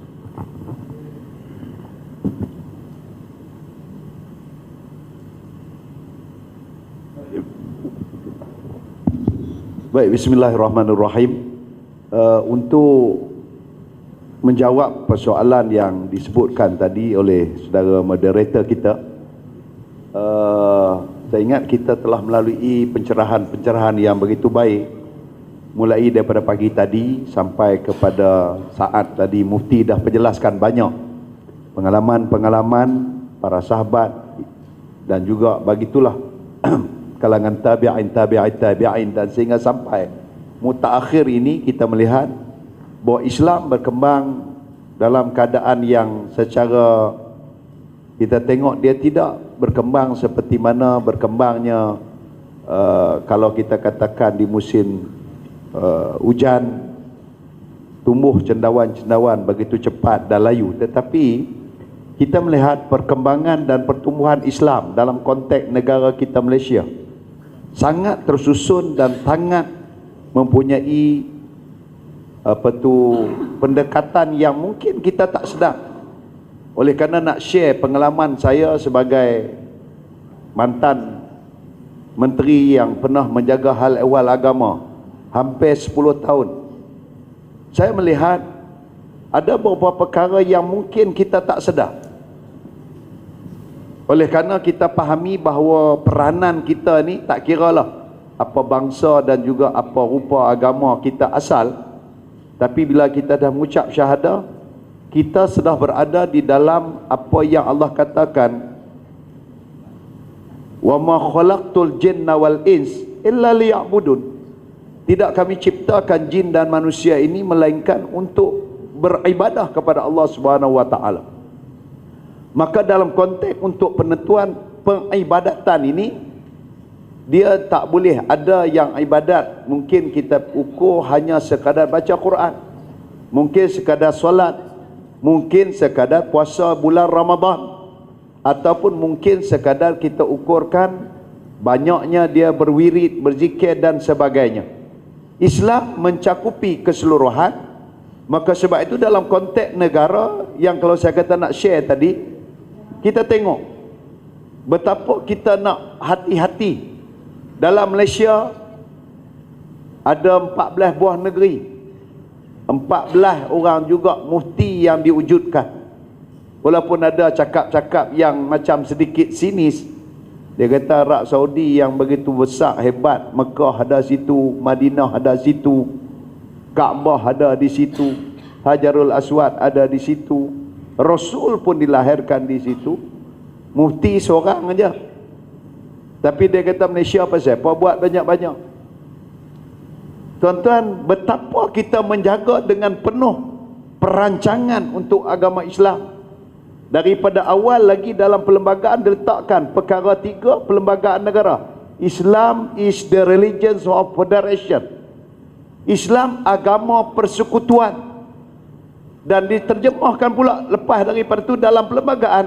Baik, bismillahirrahmanirrahim. Untuk menjawab persoalan yang disebutkan tadi oleh saudara moderator kita, saya ingat kita telah melalui pencerahan-pencerahan yang begitu baik, mulai daripada pagi tadi sampai kepada saat tadi. Mufti dah penjelaskan banyak pengalaman-pengalaman para sahabat dan juga begitulah kalangan tabi'in dan sehingga sampai mutaakhir ini kita melihat bahawa Islam berkembang dalam keadaan yang secara kita tengok dia tidak berkembang seperti mana berkembangnya kalau kita katakan di musim hujan, tumbuh cendawan-cendawan begitu cepat dan layu. Tetapi kita melihat perkembangan dan pertumbuhan Islam dalam konteks negara kita Malaysia sangat tersusun dan sangat mempunyai pendekatan yang mungkin kita tak sedar. Oleh kerana nak share pengalaman saya sebagai mantan menteri yang pernah menjaga hal ehwal agama hampir 10 tahun, saya melihat ada beberapa perkara yang mungkin kita tak sedar. Oleh kerana kita fahami bahawa peranan kita ni tak kiralah apa bangsa dan juga apa rupa agama kita asal, tapi bila kita dah mengucap syahadah, kita sudah berada di dalam apa yang Allah katakan, wa ma khalaqtul jinna wal ins illa liya'budun. Tidak kami ciptakan jin dan manusia ini melainkan untuk beribadah kepada Allah Subhanahu wa taala. Maka dalam konteks untuk penentuan pengibadatan ini, dia tak boleh ada yang ibadat mungkin kita ukur hanya sekadar baca Quran, mungkin sekadar solat, mungkin sekadar puasa bulan Ramadan, ataupun mungkin sekadar kita ukurkan banyaknya dia berwirid, berzikir dan sebagainya. Islam mencakupi keseluruhan Maka sebab itu dalam konteks negara yang kalau saya kata nak share tadi, kita tengok betapa kita nak hati-hati. Dalam Malaysia ada 14 buah negeri, 14 orang juga mufti yang diwujudkan. Walaupun ada cakap-cakap yang macam sedikit sinis. Dia kata Arab Saudi yang begitu besar, hebat, Mekah ada situ, Madinah ada situ, Kaabah ada di situ, Hajarul Aswad ada di situ, Rasul pun dilahirkan di situ, mufti seorang aja. Tapi dia kata Malaysia apa siapa buat banyak-banyak. Tuan-tuan, betapa kita menjaga dengan penuh perancangan untuk agama Islam. Daripada awal lagi dalam perlembagaan diletakkan perkara 3 perlembagaan negara. Islam is the religion of federation. Islam agama persekutuan. Dan diterjemahkan pula lepas daripada itu dalam perlembagaan,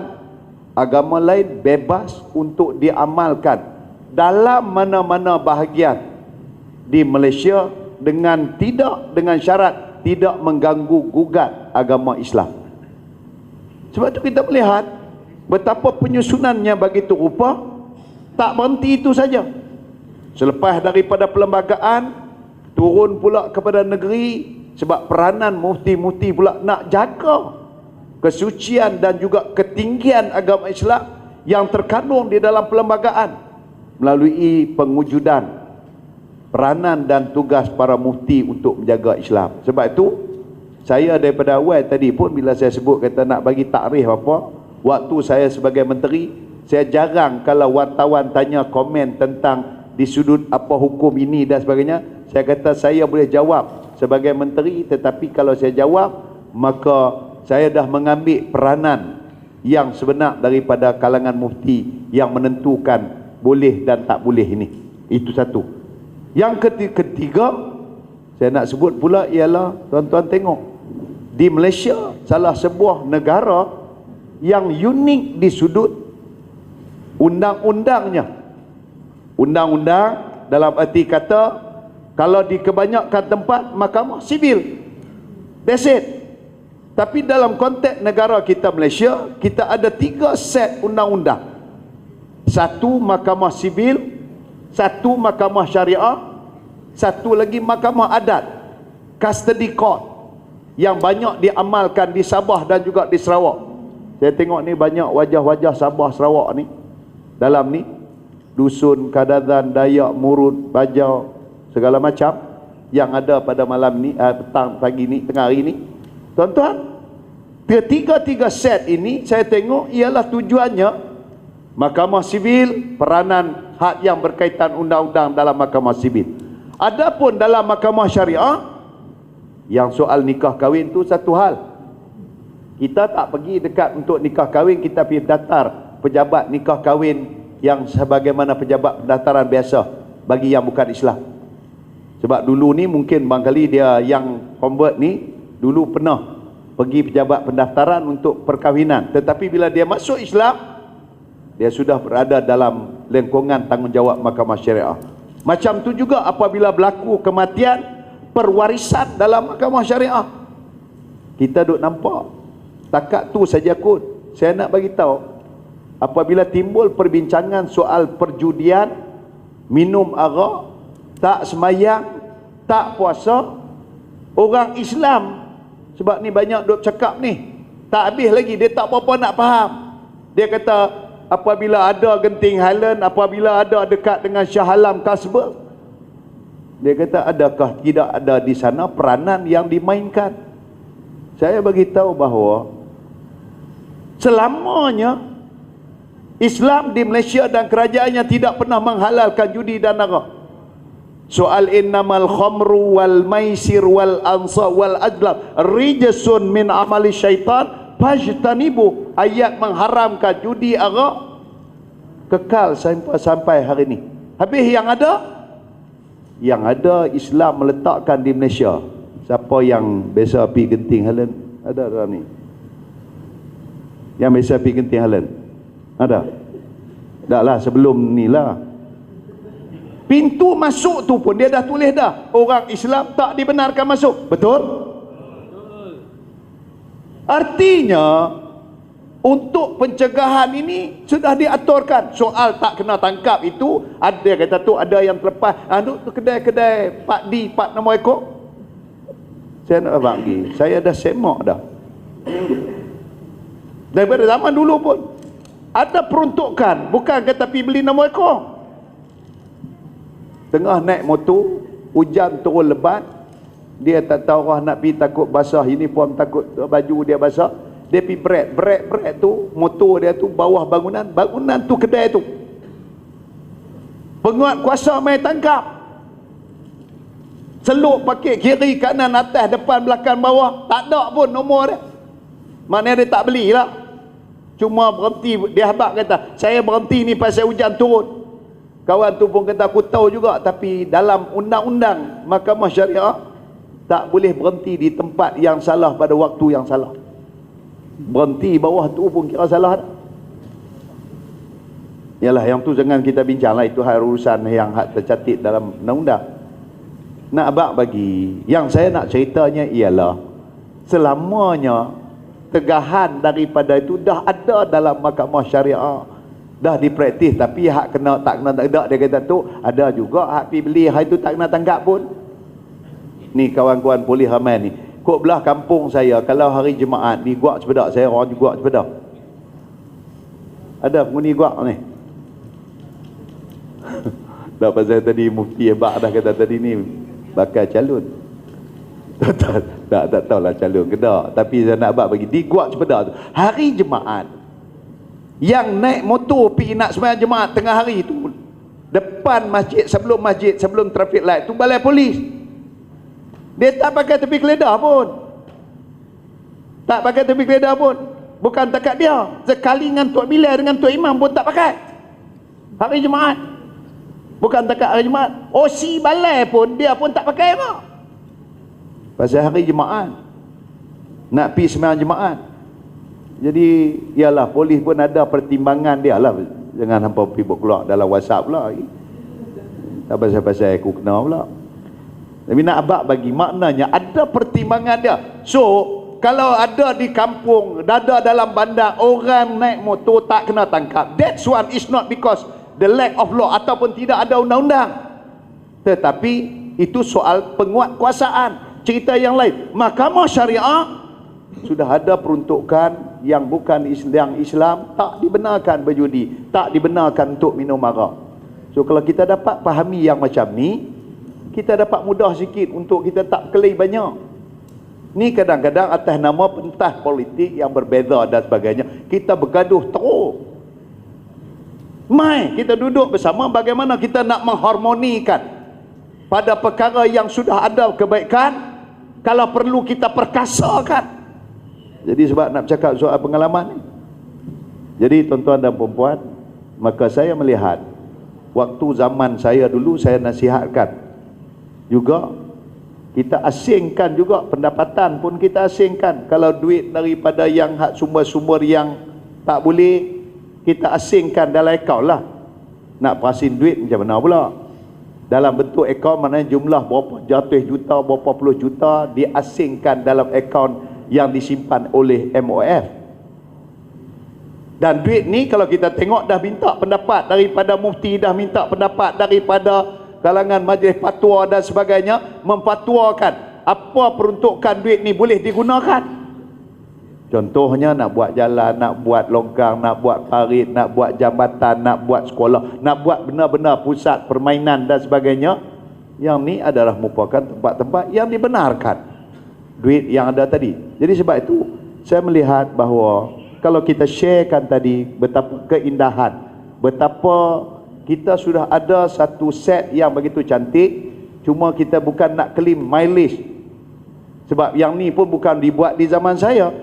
agama lain bebas untuk diamalkan dalam mana-mana bahagian di Malaysia dengan syarat tidak mengganggu gugat agama Islam. Sebab itu kita melihat betapa penyusunannya begitu rupa, tak berhenti itu saja. Selepas daripada perlembagaan, turun pula kepada negeri, sebab peranan mufti-mufti pula nak jaga kesucian dan juga ketinggian agama Islam yang terkandung di dalam perlembagaan melalui pengujudan peranan dan tugas para mufti untuk menjaga Islam. Sebab itu saya daripada awal tadi pun bila saya sebut kata nak bagi takrif apa, waktu saya sebagai menteri, saya jarang kalau wartawan tanya komen tentang di sudut apa hukum ini dan sebagainya, saya kata saya boleh jawab sebagai menteri, tetapi kalau saya jawab maka saya dah mengambil peranan yang sebenar daripada kalangan mufti yang menentukan boleh dan tak boleh ini. Itu satu. Yang ketiga saya nak sebut pula ialah, tuan-tuan tengok, di Malaysia salah sebuah negara yang unik di sudut undang-undangnya. Undang-undang dalam arti kata kalau di kebanyakan tempat mahkamah sivil, that's it. Tapi dalam konteks negara kita Malaysia, kita ada 3 set undang-undang. 1 mahkamah sivil, 1 mahkamah syariah, 1 lagi mahkamah adat, custody court, yang banyak diamalkan di Sabah dan juga di Sarawak. Saya tengok ni banyak wajah-wajah Sabah Sarawak ni dalam ni, dusun, Kadazan, Dayak, Murud, Bajau, segala macam yang ada pada malam ni, petang, pagi ni, tengah hari ni. Tuan-tuan, tiga set ini saya tengok ialah tujuannya mahkamah sivil, peranan hak yang berkaitan undang-undang dalam mahkamah sivil. Adapun dalam mahkamah syariah, yang soal nikah kahwin tu satu hal. Kita tak pergi dekat untuk nikah kahwin, kita pergi daftar pejabat nikah kahwin yang sebagaimana pejabat pendaftaran biasa bagi yang bukan Islam. Sebab dulu ni mungkin barangkali dia yang convert ni dulu pernah pergi pejabat pendaftaran untuk perkahwinan, tetapi bila dia masuk Islam, dia sudah berada dalam lingkungan tanggungjawab mahkamah syariah. Macam tu juga apabila berlaku kematian, perwarisan dalam mahkamah syariah. Kita duk nampak. Takat tu saja kot. Saya nak bagi tahu, apabila timbul perbincangan soal perjudian, minum arak, tak semayang, tak puasa, orang Islam, sebab ni banyak duk cakap ni, tak habis lagi, dia tak apa-apa nak faham. Dia kata apabila ada genting halan, apabila ada dekat dengan Shah Alam Kasbah, dia kata adakah tidak ada di sana peranan yang dimainkan? Saya bagi tahu bahawa selamanya Islam di Malaysia dan kerajaannya tidak pernah menghalalkan judi dan arak. Soal innamal khamru wal maisir wal ansab wal azlam rijsun min amali syaitan fajtanibu, ayat mengharamkan judi arak kekal sampai hari ini. Habis yang ada Islam meletakkan di Malaysia. Siapa yang biasa pergi genting halan? Ada dalam ni yang biasa pergi genting halan? Ada? Tak lah, sebelum ni lah. Pintu masuk tu pun dia dah tulis dah, orang Islam tak dibenarkan masuk. Betul? Artinya untuk pencegahan ini sudah diaturkan. Soal tak kena tangkap itu, ada kata tu ada yang terlepas. Tu kedai-kedai Pak D, Pak nama ekor. Saya nak bagi, saya dah semak dah. Daripada zaman dulu pun ada peruntukan, bukan kata pergi beli nama ekor. Tengah naik motor, hujan turun lebat, dia tak tahu orang nak pergi, takut basah uniform, takut baju dia basah, dia pergi brek tu, motor dia tu bawah bangunan tu kedai tu. Penguat kuasa main tangkap, seluk pakai kiri kanan atas depan belakang bawah, tak ada pun nombor dia. Maknanya dia tak belilah, cuma berhenti. Dia habaq kata, saya berhenti ni pasal hujan turun. Kawan tu pun kata, aku tahu juga, tapi dalam undang-undang Mahkamah Syariah tak boleh berhenti di tempat yang salah pada waktu yang salah. Berhenti bawah tu pun kira salah dah. Yalah, yang tu jangan kita bincang lah, itu hal urusan yang hak tercatat dalam undang-undang. Nak abang bagi, yang saya nak ceritanya ialah selamanya tegahan daripada itu dah ada dalam Mahkamah Syariah, dah dipraktis. Tapi hak kena tak kena tak ada, dia kata tu ada juga hak pergi beli, hak itu tak kena tangkap pun. Ni kawan-kawan polis ramai ni, kok belah kampung saya kalau hari Jumaat di guak Cepedak, saya orang guak Cepedak, ada penghuni guak ni. Dah pasal tadi Mufti Abak dah kata tadi ni bakal calon. tak tahulah calon ke tak, tapi saya nak abang bagi di guak Cepedak tu hari Jumaat, yang naik motor pergi nak sembahyang Jumaat tengah hari tu, depan masjid, sebelum traffic light tu balai polis. Dia tak pakai tepi keledar pun, bukan takat dia, sekali dengan Tok Bilal dengan Tok Imam pun tak pakai hari Jumaat. Bukan takat hari Jumaat, OC balai pun dia pun tak pakai apa, pasal hari Jumaat nak pergi sembahyang Jumaat. Jadi ialah polis pun ada pertimbangan dia lah. Jangan hampa pergi keluar dalam WhatsApp pula, tak pasal-pasal aku kena pula. Tapi nak abang bagi maknanya ada pertimbangan dia. So kalau ada di kampung, ada dalam bandar, orang naik motor tak kena tangkap, that one is not because the lack of law ataupun tidak ada undang-undang, tetapi itu soal penguatkuasaan. Cerita yang lain, Mahkamah Syariah sudah ada peruntukan yang bukan yang Islam tak dibenarkan berjudi, tak dibenarkan untuk minum arak. So kalau kita dapat fahami yang macam ni, kita dapat mudah sikit untuk kita tak kelai banyak. Ni kadang-kadang atas nama pentas politik yang berbeza dan sebagainya, kita bergaduh teruk. Mai kita duduk bersama bagaimana kita nak mengharmonikan pada perkara yang sudah ada kebaikan, kalau perlu kita perkasakan. Jadi sebab nak bercakap soal pengalaman ni, jadi tuan-tuan dan puan-puan, maka saya melihat waktu zaman saya dulu, saya nasihatkan juga kita asingkan juga pendapatan pun, kita asingkan. Kalau duit daripada yang hak sumber-sumber yang tak boleh, kita asingkan dalam akaun lah. Nak perasin duit macam mana pula? Dalam bentuk akaun, maknanya jumlah berapa ratus juta, berapa puluh juta diasingkan dalam akaun yang disimpan oleh MOF. Dan duit ni kalau kita tengok dah minta pendapat daripada mufti, dah minta pendapat daripada kalangan majlis fatwa dan sebagainya, memfatwakan apa peruntukan duit ni boleh digunakan. Contohnya nak buat jalan, nak buat longgang, nak buat parit, nak buat jambatan, nak buat sekolah, nak buat benar-benar pusat permainan dan sebagainya. Yang ni adalah merupakan tempat-tempat yang dibenarkan duit yang ada tadi. Jadi sebab itu saya melihat bahawa kalau kita sharekan tadi betapa keindahan, betapa kita sudah ada satu set yang begitu cantik, cuma kita bukan nak claim mileage. Sebab yang ni pun bukan dibuat di zaman saya,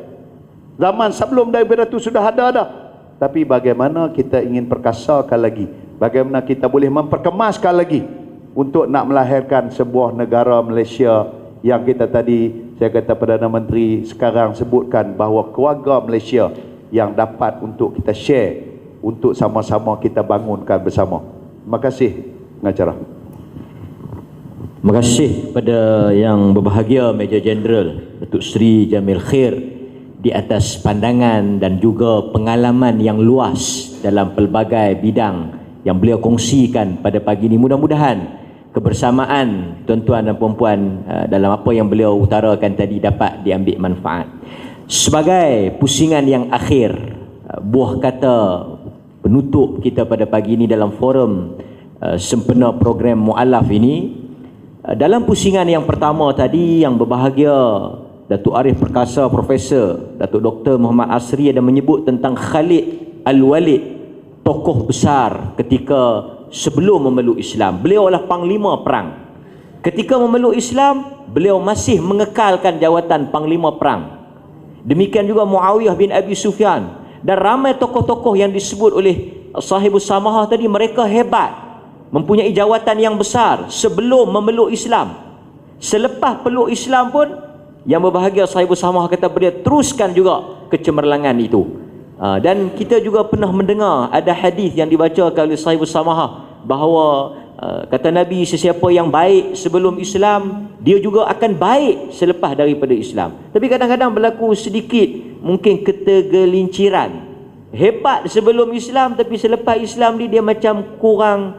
zaman sebelum daripada itu sudah ada dah. Tapi bagaimana kita ingin perkasakan lagi, bagaimana kita boleh memperkemaskan lagi untuk nak melahirkan sebuah negara Malaysia yang kita tadi, saya kata Perdana Menteri sekarang sebutkan bahawa keluarga Malaysia yang dapat untuk kita share, untuk sama-sama kita bangunkan bersama. Terima kasih pengacara. Terima kasih pada yang berbahagia Major Jeneral Datuk Seri Jamil Khair di atas pandangan dan juga pengalaman yang luas dalam pelbagai bidang yang beliau kongsikan pada pagi ini. Mudah-mudahan kebersamaan tuan-tuan dan puan-puan dalam apa yang beliau utarakan tadi dapat diambil manfaat. Sebagai pusingan yang akhir, buah kata penutup kita pada pagi ini dalam forum sempena program Mu'allaf ini, dalam pusingan yang pertama tadi yang berbahagia Datuk Arif Perkasa Profesor Datuk Dr. Muhammad Asri ada menyebut tentang Khalid Al-Walid, tokoh besar ketika sebelum memeluk Islam. Beliau adalah panglima perang. Ketika memeluk Islam, beliau masih mengekalkan jawatan panglima perang. Demikian juga Muawiyah bin Abi Sufyan dan ramai tokoh-tokoh yang disebut oleh Sahibus Samahah tadi, mereka hebat, mempunyai jawatan yang besar sebelum memeluk Islam. Selepas peluk Islam pun, yang berbahagia Sahibus Samahah kata beliau teruskan juga kecemerlangan itu. Dan kita juga pernah mendengar ada hadis yang dibacakan oleh Sahibus Samahah bahawa kata Nabi, sesiapa yang baik sebelum Islam, dia juga akan baik selepas daripada Islam. Tapi kadang-kadang berlaku sedikit mungkin ketergelinciran. Hebat sebelum Islam, tapi selepas Islam dia macam kurang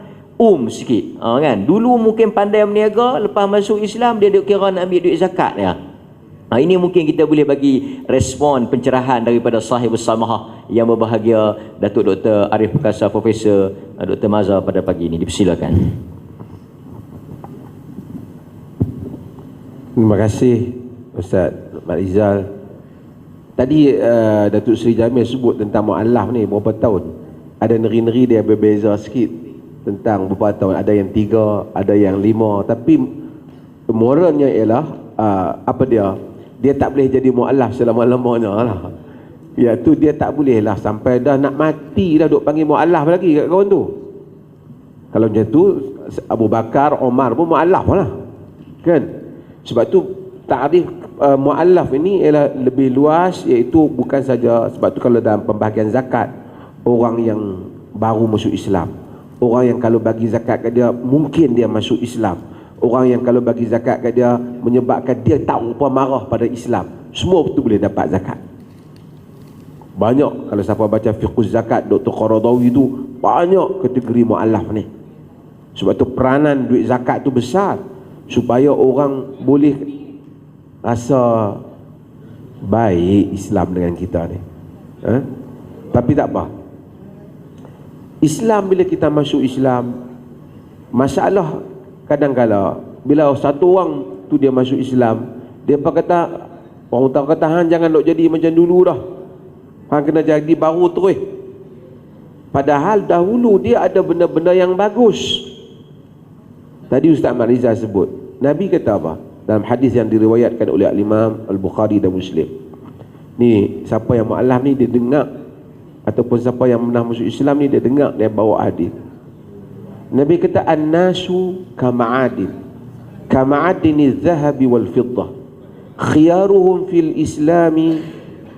sikit. Kan? Dulu mungkin pandai berniaga, lepas masuk Islam dia kira nak ambil duit zakat ya. Ini mungkin kita boleh bagi respon pencerahan daripada Sahibus Samahah yang berbahagia Datuk Dr. Arif Perkasa Profesor Dr. Mazhar pada pagi ini. Dipersilakan. Terima kasih Ustaz Mat Rizal. Tadi Datuk Seri Jamil sebut tentang Mu'allaf ni berapa tahun. Ada negeri-negeri dia berbeza sikit tentang berapa tahun. Ada yang 3, ada yang 5. Tapi moralnya ialah dia tak boleh jadi mu'allaf selama-lamanya lah. Iaitu dia tak boleh lah sampai dah nak mati dah duk panggil mu'allaf lagi kat kawan tu. Kalau macam tu Abu Bakar, Omar pun mu'allaf lah kan. Sebab tu ta'rif mu'allaf ini ialah lebih luas, iaitu bukan saja sebab tu kalau dalam pembahagian zakat, orang yang baru masuk Islam, orang yang kalau bagi zakat kat dia mungkin dia masuk Islam, orang yang kalau bagi zakat kat dia menyebabkan dia tak rupa marah pada Islam, semua itu boleh dapat zakat. Banyak kalau siapa baca fiqh zakat Dr. Qaradawi tu, banyak kategori mu'allaf ni. Sebab tu peranan duit zakat tu besar, supaya orang boleh rasa baik Islam dengan kita ni. Tapi tak apa, Islam bila kita masuk Islam, masalah kadang-kala bila satu orang tu dia masuk Islam, dia kata, orang utara kata, hang jangan nak jadi macam dulu dah, hang kena jadi baru terus. Padahal dahulu dia ada benda-benda yang bagus. Tadi Ustaz Mat Rizal sebut, Nabi kata apa dalam hadis yang diriwayatkan oleh Imam Al-Bukhari dan Muslim ni, siapa yang mu'allaf ni dia dengar, ataupun siapa yang pernah masuk Islam ni dia dengar, dia bawa hadis. Nabi kata, an-nasu kama'adin az-zahabi wal fiddah, khiyaruhum fil islami,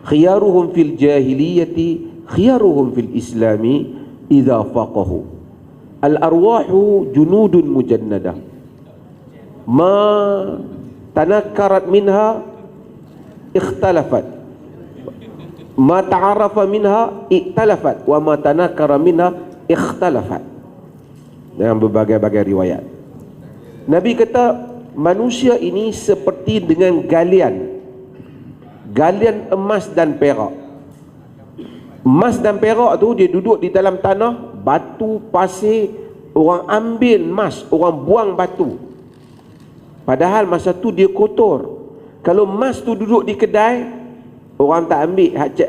khiyaruhum fil jahiliyati, khiyaruhum fil islami idza faqahu. Al-arwahu junudun mujannadah, ma tanakkarat minha ikhtalafat, ma ta'arafa minha iktalafat, wa ma tanakkara minha ikhtalafat. Dengan berbagai-bagai riwayat, Nabi kata manusia ini seperti dengan galian emas dan perak. Emas dan perak tu dia duduk di dalam tanah, batu, pasir, orang ambil emas, orang buang batu. Padahal masa tu dia kotor. Kalau emas tu duduk di kedai, orang tak ambil, hak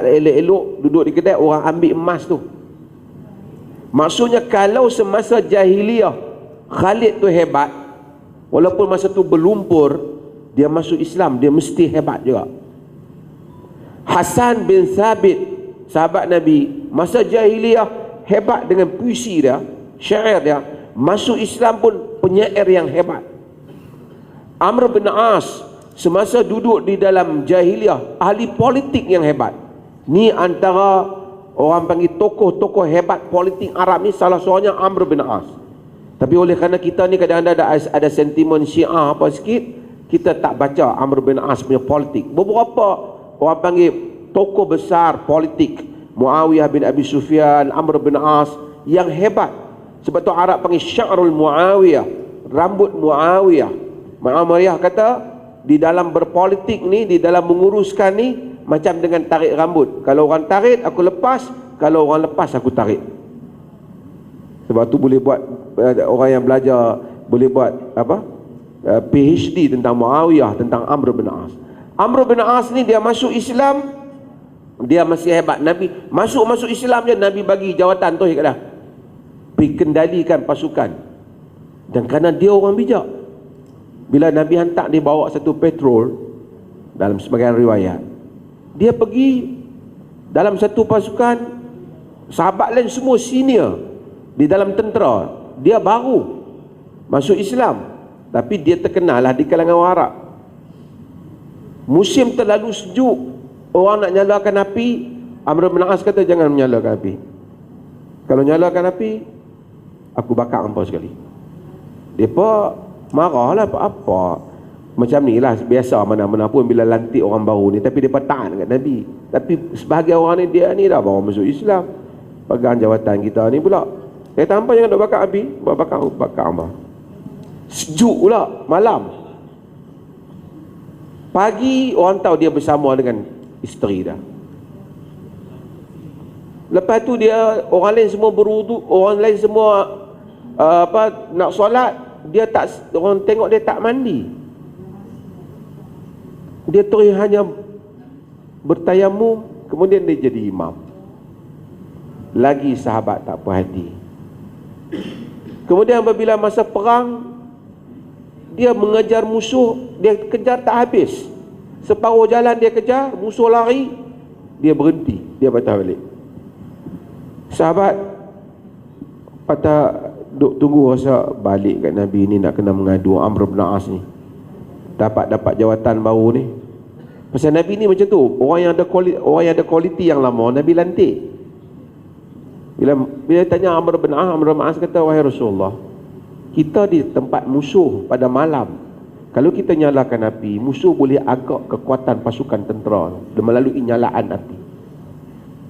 elok-elok duduk di kedai, orang ambil emas tu. Maksudnya kalau semasa jahiliyah Khalid tu hebat, walaupun masa tu berlumpur, dia masuk Islam, dia mesti hebat juga. Hasan bin Thabit, sahabat Nabi, masa jahiliyah hebat dengan puisi dia, syair dia, masuk Islam pun penyair yang hebat. Amr bin As semasa duduk di dalam jahiliyah ahli politik yang hebat. Ni antara orang panggil tokoh-tokoh hebat politik Arab ni, salah seorangnya Amr bin As. Tapi oleh kerana kita ni kadang-kadang ada sentimen Syiah apa sikit, kita tak baca Amr bin As punya politik. Beberapa orang panggil tokoh besar politik, Muawiyah bin Abi Sufyan, Amr bin As, yang hebat. Sebab tu Arab panggil Sya'rul Muawiyah, rambut Muawiyah. Muawiyah kata, di dalam berpolitik ni, di dalam menguruskan ni, macam dengan tarik rambut. Kalau orang tarik, aku lepas. Kalau orang lepas, aku tarik. Sebab tu boleh buat, orang yang belajar boleh buat apa? PhD tentang Muawiyah, tentang Amr bin As. Amr bin As ni dia masuk Islam, dia masih hebat. Nabi masuk Islam je, Nabi bagi jawatan tu kat dia, pergi kendalikan pasukan. Dan kerana dia orang bijak, bila Nabi hantar dia bawa satu patrol, dalam sebagian riwayat, dia pergi dalam satu pasukan, sahabat lain semua senior di dalam tentera, dia baru masuk Islam, tapi dia terkenal lah di kalangan orang Arab. Musim terlalu sejuk, orang nak nyalakan api, Amr bin As kata jangan menyalakan api. Kalau nyalakan api, aku bakar hampa sekali. Mereka marahlah, apa macam ni lah biasa mana-mana pun bila lantik orang baru ni. Tapi mereka tahan kat Nabi. Tapi sebahagian orang ni, dia ni dah baru masuk Islam, pegang jawatan kita ni pula. Dia kata hampa jangan nak bakar api, bakar hampa. Sejuk pula malam. Pagi orang tahu dia bersama dengan isteri dah. Lepas tu dia, orang lain semua berwuduk, orang lain semua nak solat, dia tak, orang tengok dia tak mandi. Dia terus hanya bertayamum, kemudian dia jadi imam. Lagi sahabat tak puas hati. Kemudian apabila masa perang, dia mengejar musuh, dia kejar tak habis. Separuh jalan dia kejar, musuh lari, dia berhenti, dia patah balik. Sahabat patah duk tunggu rasa balik kat Nabi ni nak kena mengadu Amr bin As ni. Dapat jawatan baru ni. Pasal Nabi ni macam tu, orang yang ada kualiti yang lama, Nabi lantik. Bila tanya Amr bin As kata, wahai Rasulullah, kita di tempat musuh pada malam, kalau kita nyalakan api, musuh boleh agak kekuatan pasukan tentera melalui nyalaan api.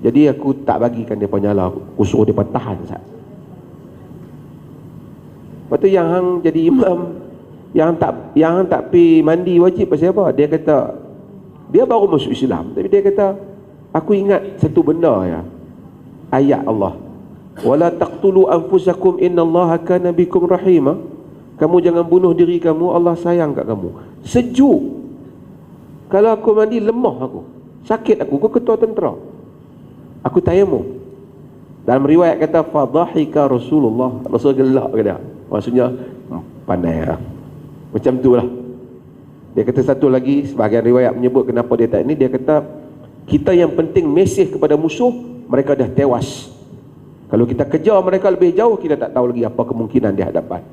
Jadi aku tak bagikan dia nyala, aku suruh dia tahan sat. Lepas tu yang hang jadi imam, yang tak pi mandi wajib pasal apa? Dia kata dia baru masuk Islam, tapi dia kata aku ingat satu benda ya. Ayat Allah, wala taqtulu anfusakum innallaha kana bikum rahima. Kamu jangan bunuh diri kamu, Allah sayang kat kamu. Sejuk. Kalau aku mandi lemah aku, sakit aku ketua tentera, aku tayamum. Dalam riwayat kata fadhahika Rasulullah, Rasul gelak ke dia. Maksudnya pandai lah. Macam tu lah. Dia kata satu lagi, sebahagian riwayat menyebut kenapa dia tak ini, dia kata kita yang penting mesej kepada musuh, mereka dah tewas. Kalau kita kejar mereka lebih jauh, kita tak tahu lagi apa kemungkinan di hadapan.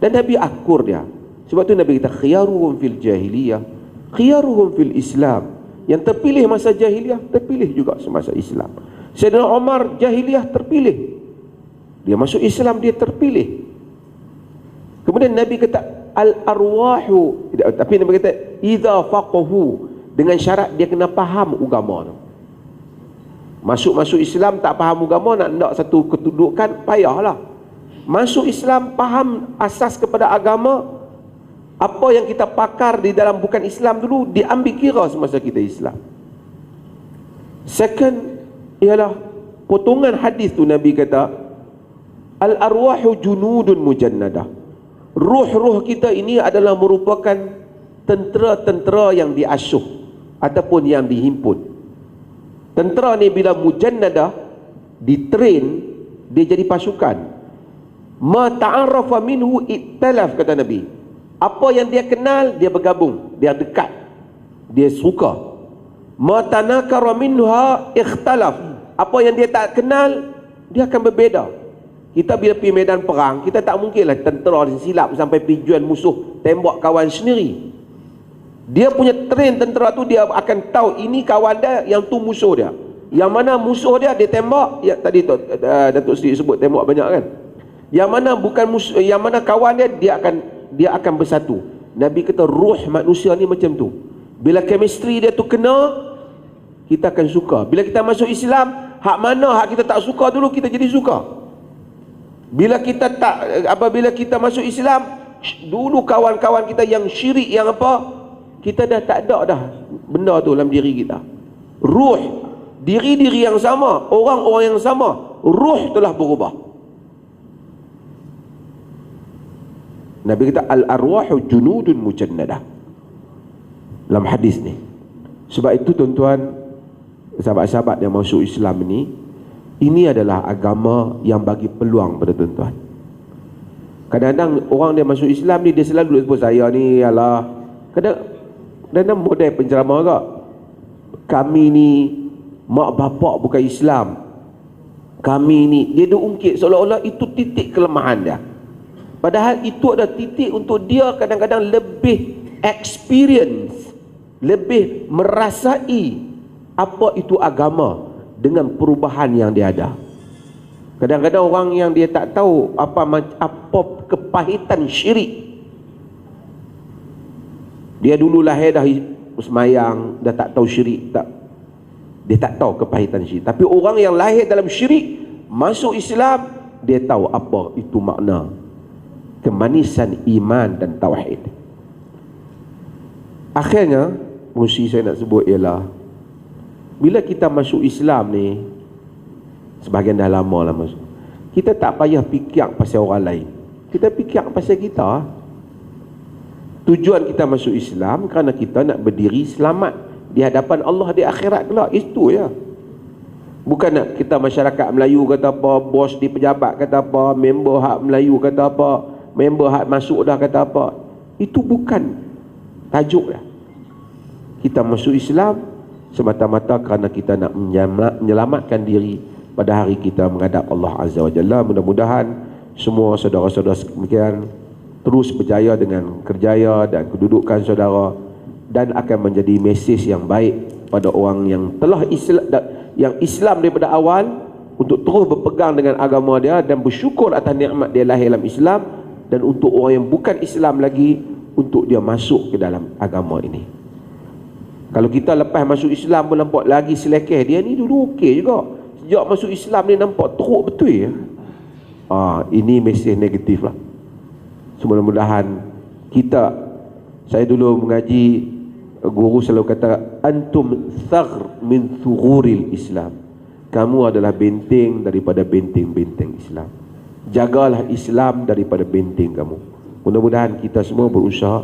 Dan Nabi akur dia. Sebab tu Nabi kata khiyaruhum fil jahiliyah, khiyaruhum fil Islam. Yang terpilih masa jahiliyah, terpilih juga semasa Islam. Sayyidina Umar jahiliyah terpilih, dia masuk Islam dia terpilih. Kemudian Nabi kata al-arwahu, tapi Nabi kata idza faqahu, dengan syarat dia kena faham agama tu. Masuk Islam tak faham agama, nak satu kedudukan, payahlah. Masuk Islam faham asas kepada agama, apa yang kita pakar di dalam bukan Islam dulu diambil kira semasa kita Islam. Second ialah potongan hadis tu, Nabi kata al-arwahu junudun mujannadah. Ruh-ruh kita ini adalah merupakan tentera-tentera yang diasuh ataupun yang dihimpun. Tentera ni bila mujannadah, ditrain, dia jadi pasukan. Ma ta'arafa minhu ittalaf, kata Nabi. Apa yang dia kenal, dia bergabung, dia dekat, dia suka. Ma tanakara minha ikhtalaf. Apa yang dia tak kenal, dia akan berbeza. Kita bila pergi medan perang, kita tak mungkinlah tentera silap sampai tujuan musuh tembak kawan sendiri. Dia punya train tentera tu, dia akan tahu ini kawan dia, yang tu musuh dia. Yang mana musuh dia, dia tembak. Ya, tadi tu Datuk Seri sebut tembak banyak kan. Yang mana bukan musuh, yang mana kawan dia, dia akan bersatu. Nabi kata ruh manusia ni macam tu. Bila chemistry dia tu kena, kita akan suka. Bila kita masuk Islam, hak mana hak kita tak suka dulu, kita jadi suka. Apabila kita masuk Islam, dulu kawan-kawan kita yang syirik, yang apa, kita dah tak ada dah benda tu dalam diri kita. Ruh, diri-diri yang sama, orang-orang yang sama, ruh telah berubah. Nabi kata al-arwahu junudun mujannadah dalam hadis ni. Sebab itu tuan-tuan, sahabat-sahabat yang masuk Islam ini adalah agama yang bagi peluang pada tuan-tuan. Kadang-kadang orang dia masuk Islam ni, dia selalu sebut saya ni ialah, kadang-kadang model penceramah agak, kami ni mak bapak bukan Islam, kami ni, dia ungkit seolah-olah itu titik kelemahan dia. Padahal itu adalah titik untuk dia kadang-kadang lebih experience, lebih merasai apa itu agama dengan perubahan yang dia ada. Kadang-kadang orang yang dia tak tahu apa kepahitan syirik, dia dulu lahir dah semayang, dah tak tahu syirik, dia tak tahu kepahitan syirik. Tapi orang yang lahir dalam syirik, masuk Islam, dia tahu apa itu makna kemanisan iman dan tauhid. Akhirnya, mesti saya nak sebut ialah, bila kita masuk Islam ni, sebahagian dah lama lah masuk, kita tak payah fikir pasal orang lain, kita fikir pasal kita. Tujuan kita masuk Islam kerana kita nak berdiri selamat di hadapan Allah di akhirat kelak. Itu ya. Bukan nak kita masyarakat Melayu kata apa, bos di pejabat kata apa, member hak Melayu kata apa, member hak masuk dah kata apa. Itu bukan tajuk dah. Kita masuk Islam semata-mata kerana kita nak menyelamatkan diri pada hari kita menghadap Allah Azza wa Jalla. Mudah-mudahan semua saudara-saudara sekalian terus berjaya dengan kerjaya dan kedudukan saudara, dan akan menjadi mesej yang baik pada orang yang telah Islam daripada awal, untuk terus berpegang dengan agama dia dan bersyukur atas nikmat dia lahir dalam Islam, dan untuk orang yang bukan Islam lagi, untuk dia masuk ke dalam agama ini. Kalau kita lepas masuk Islam pun nampak lagi selekeh, dia ni dulu okey juga, sejak masuk Islam ni nampak teruk betul ya. Ini mesej negatif lah. Mudah-mudahan saya dulu mengaji, guru selalu kata, antum thaghr min thughuril Islam, kamu adalah benteng daripada benteng-benteng Islam. Jagalah Islam daripada benteng kamu. Mudah-mudahan kita semua berusaha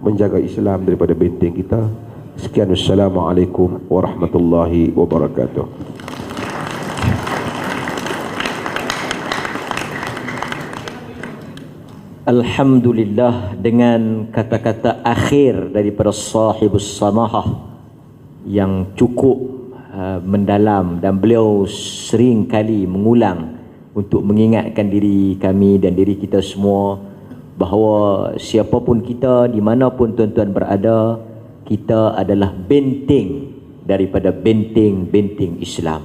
menjaga Islam daripada benteng kita. Sekian, wassalamualaikum warahmatullahi wabarakatuh. Alhamdulillah, dengan kata-kata akhir daripada sahibus samahah yang cukup mendalam, dan beliau sering kali mengulang untuk mengingatkan diri kami dan diri kita semua bahawa siapapun kita, di mana pun tuan-tuan berada, kita adalah benteng daripada benteng-benteng Islam.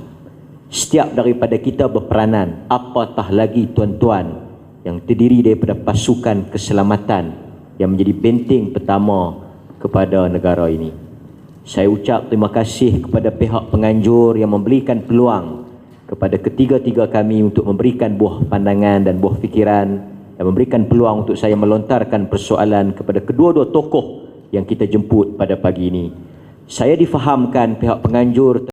Setiap daripada kita berperanan, apatah lagi tuan-tuan yang terdiri daripada pasukan keselamatan yang menjadi benteng pertama kepada negara ini. Saya ucap terima kasih kepada pihak penganjur yang memberikan peluang kepada ketiga-tiga kami untuk memberikan buah pandangan dan buah fikiran, dan memberikan peluang untuk saya melontarkan persoalan kepada kedua-dua tokoh yang kita jemput pada pagi ini. Saya difahamkan pihak penganjur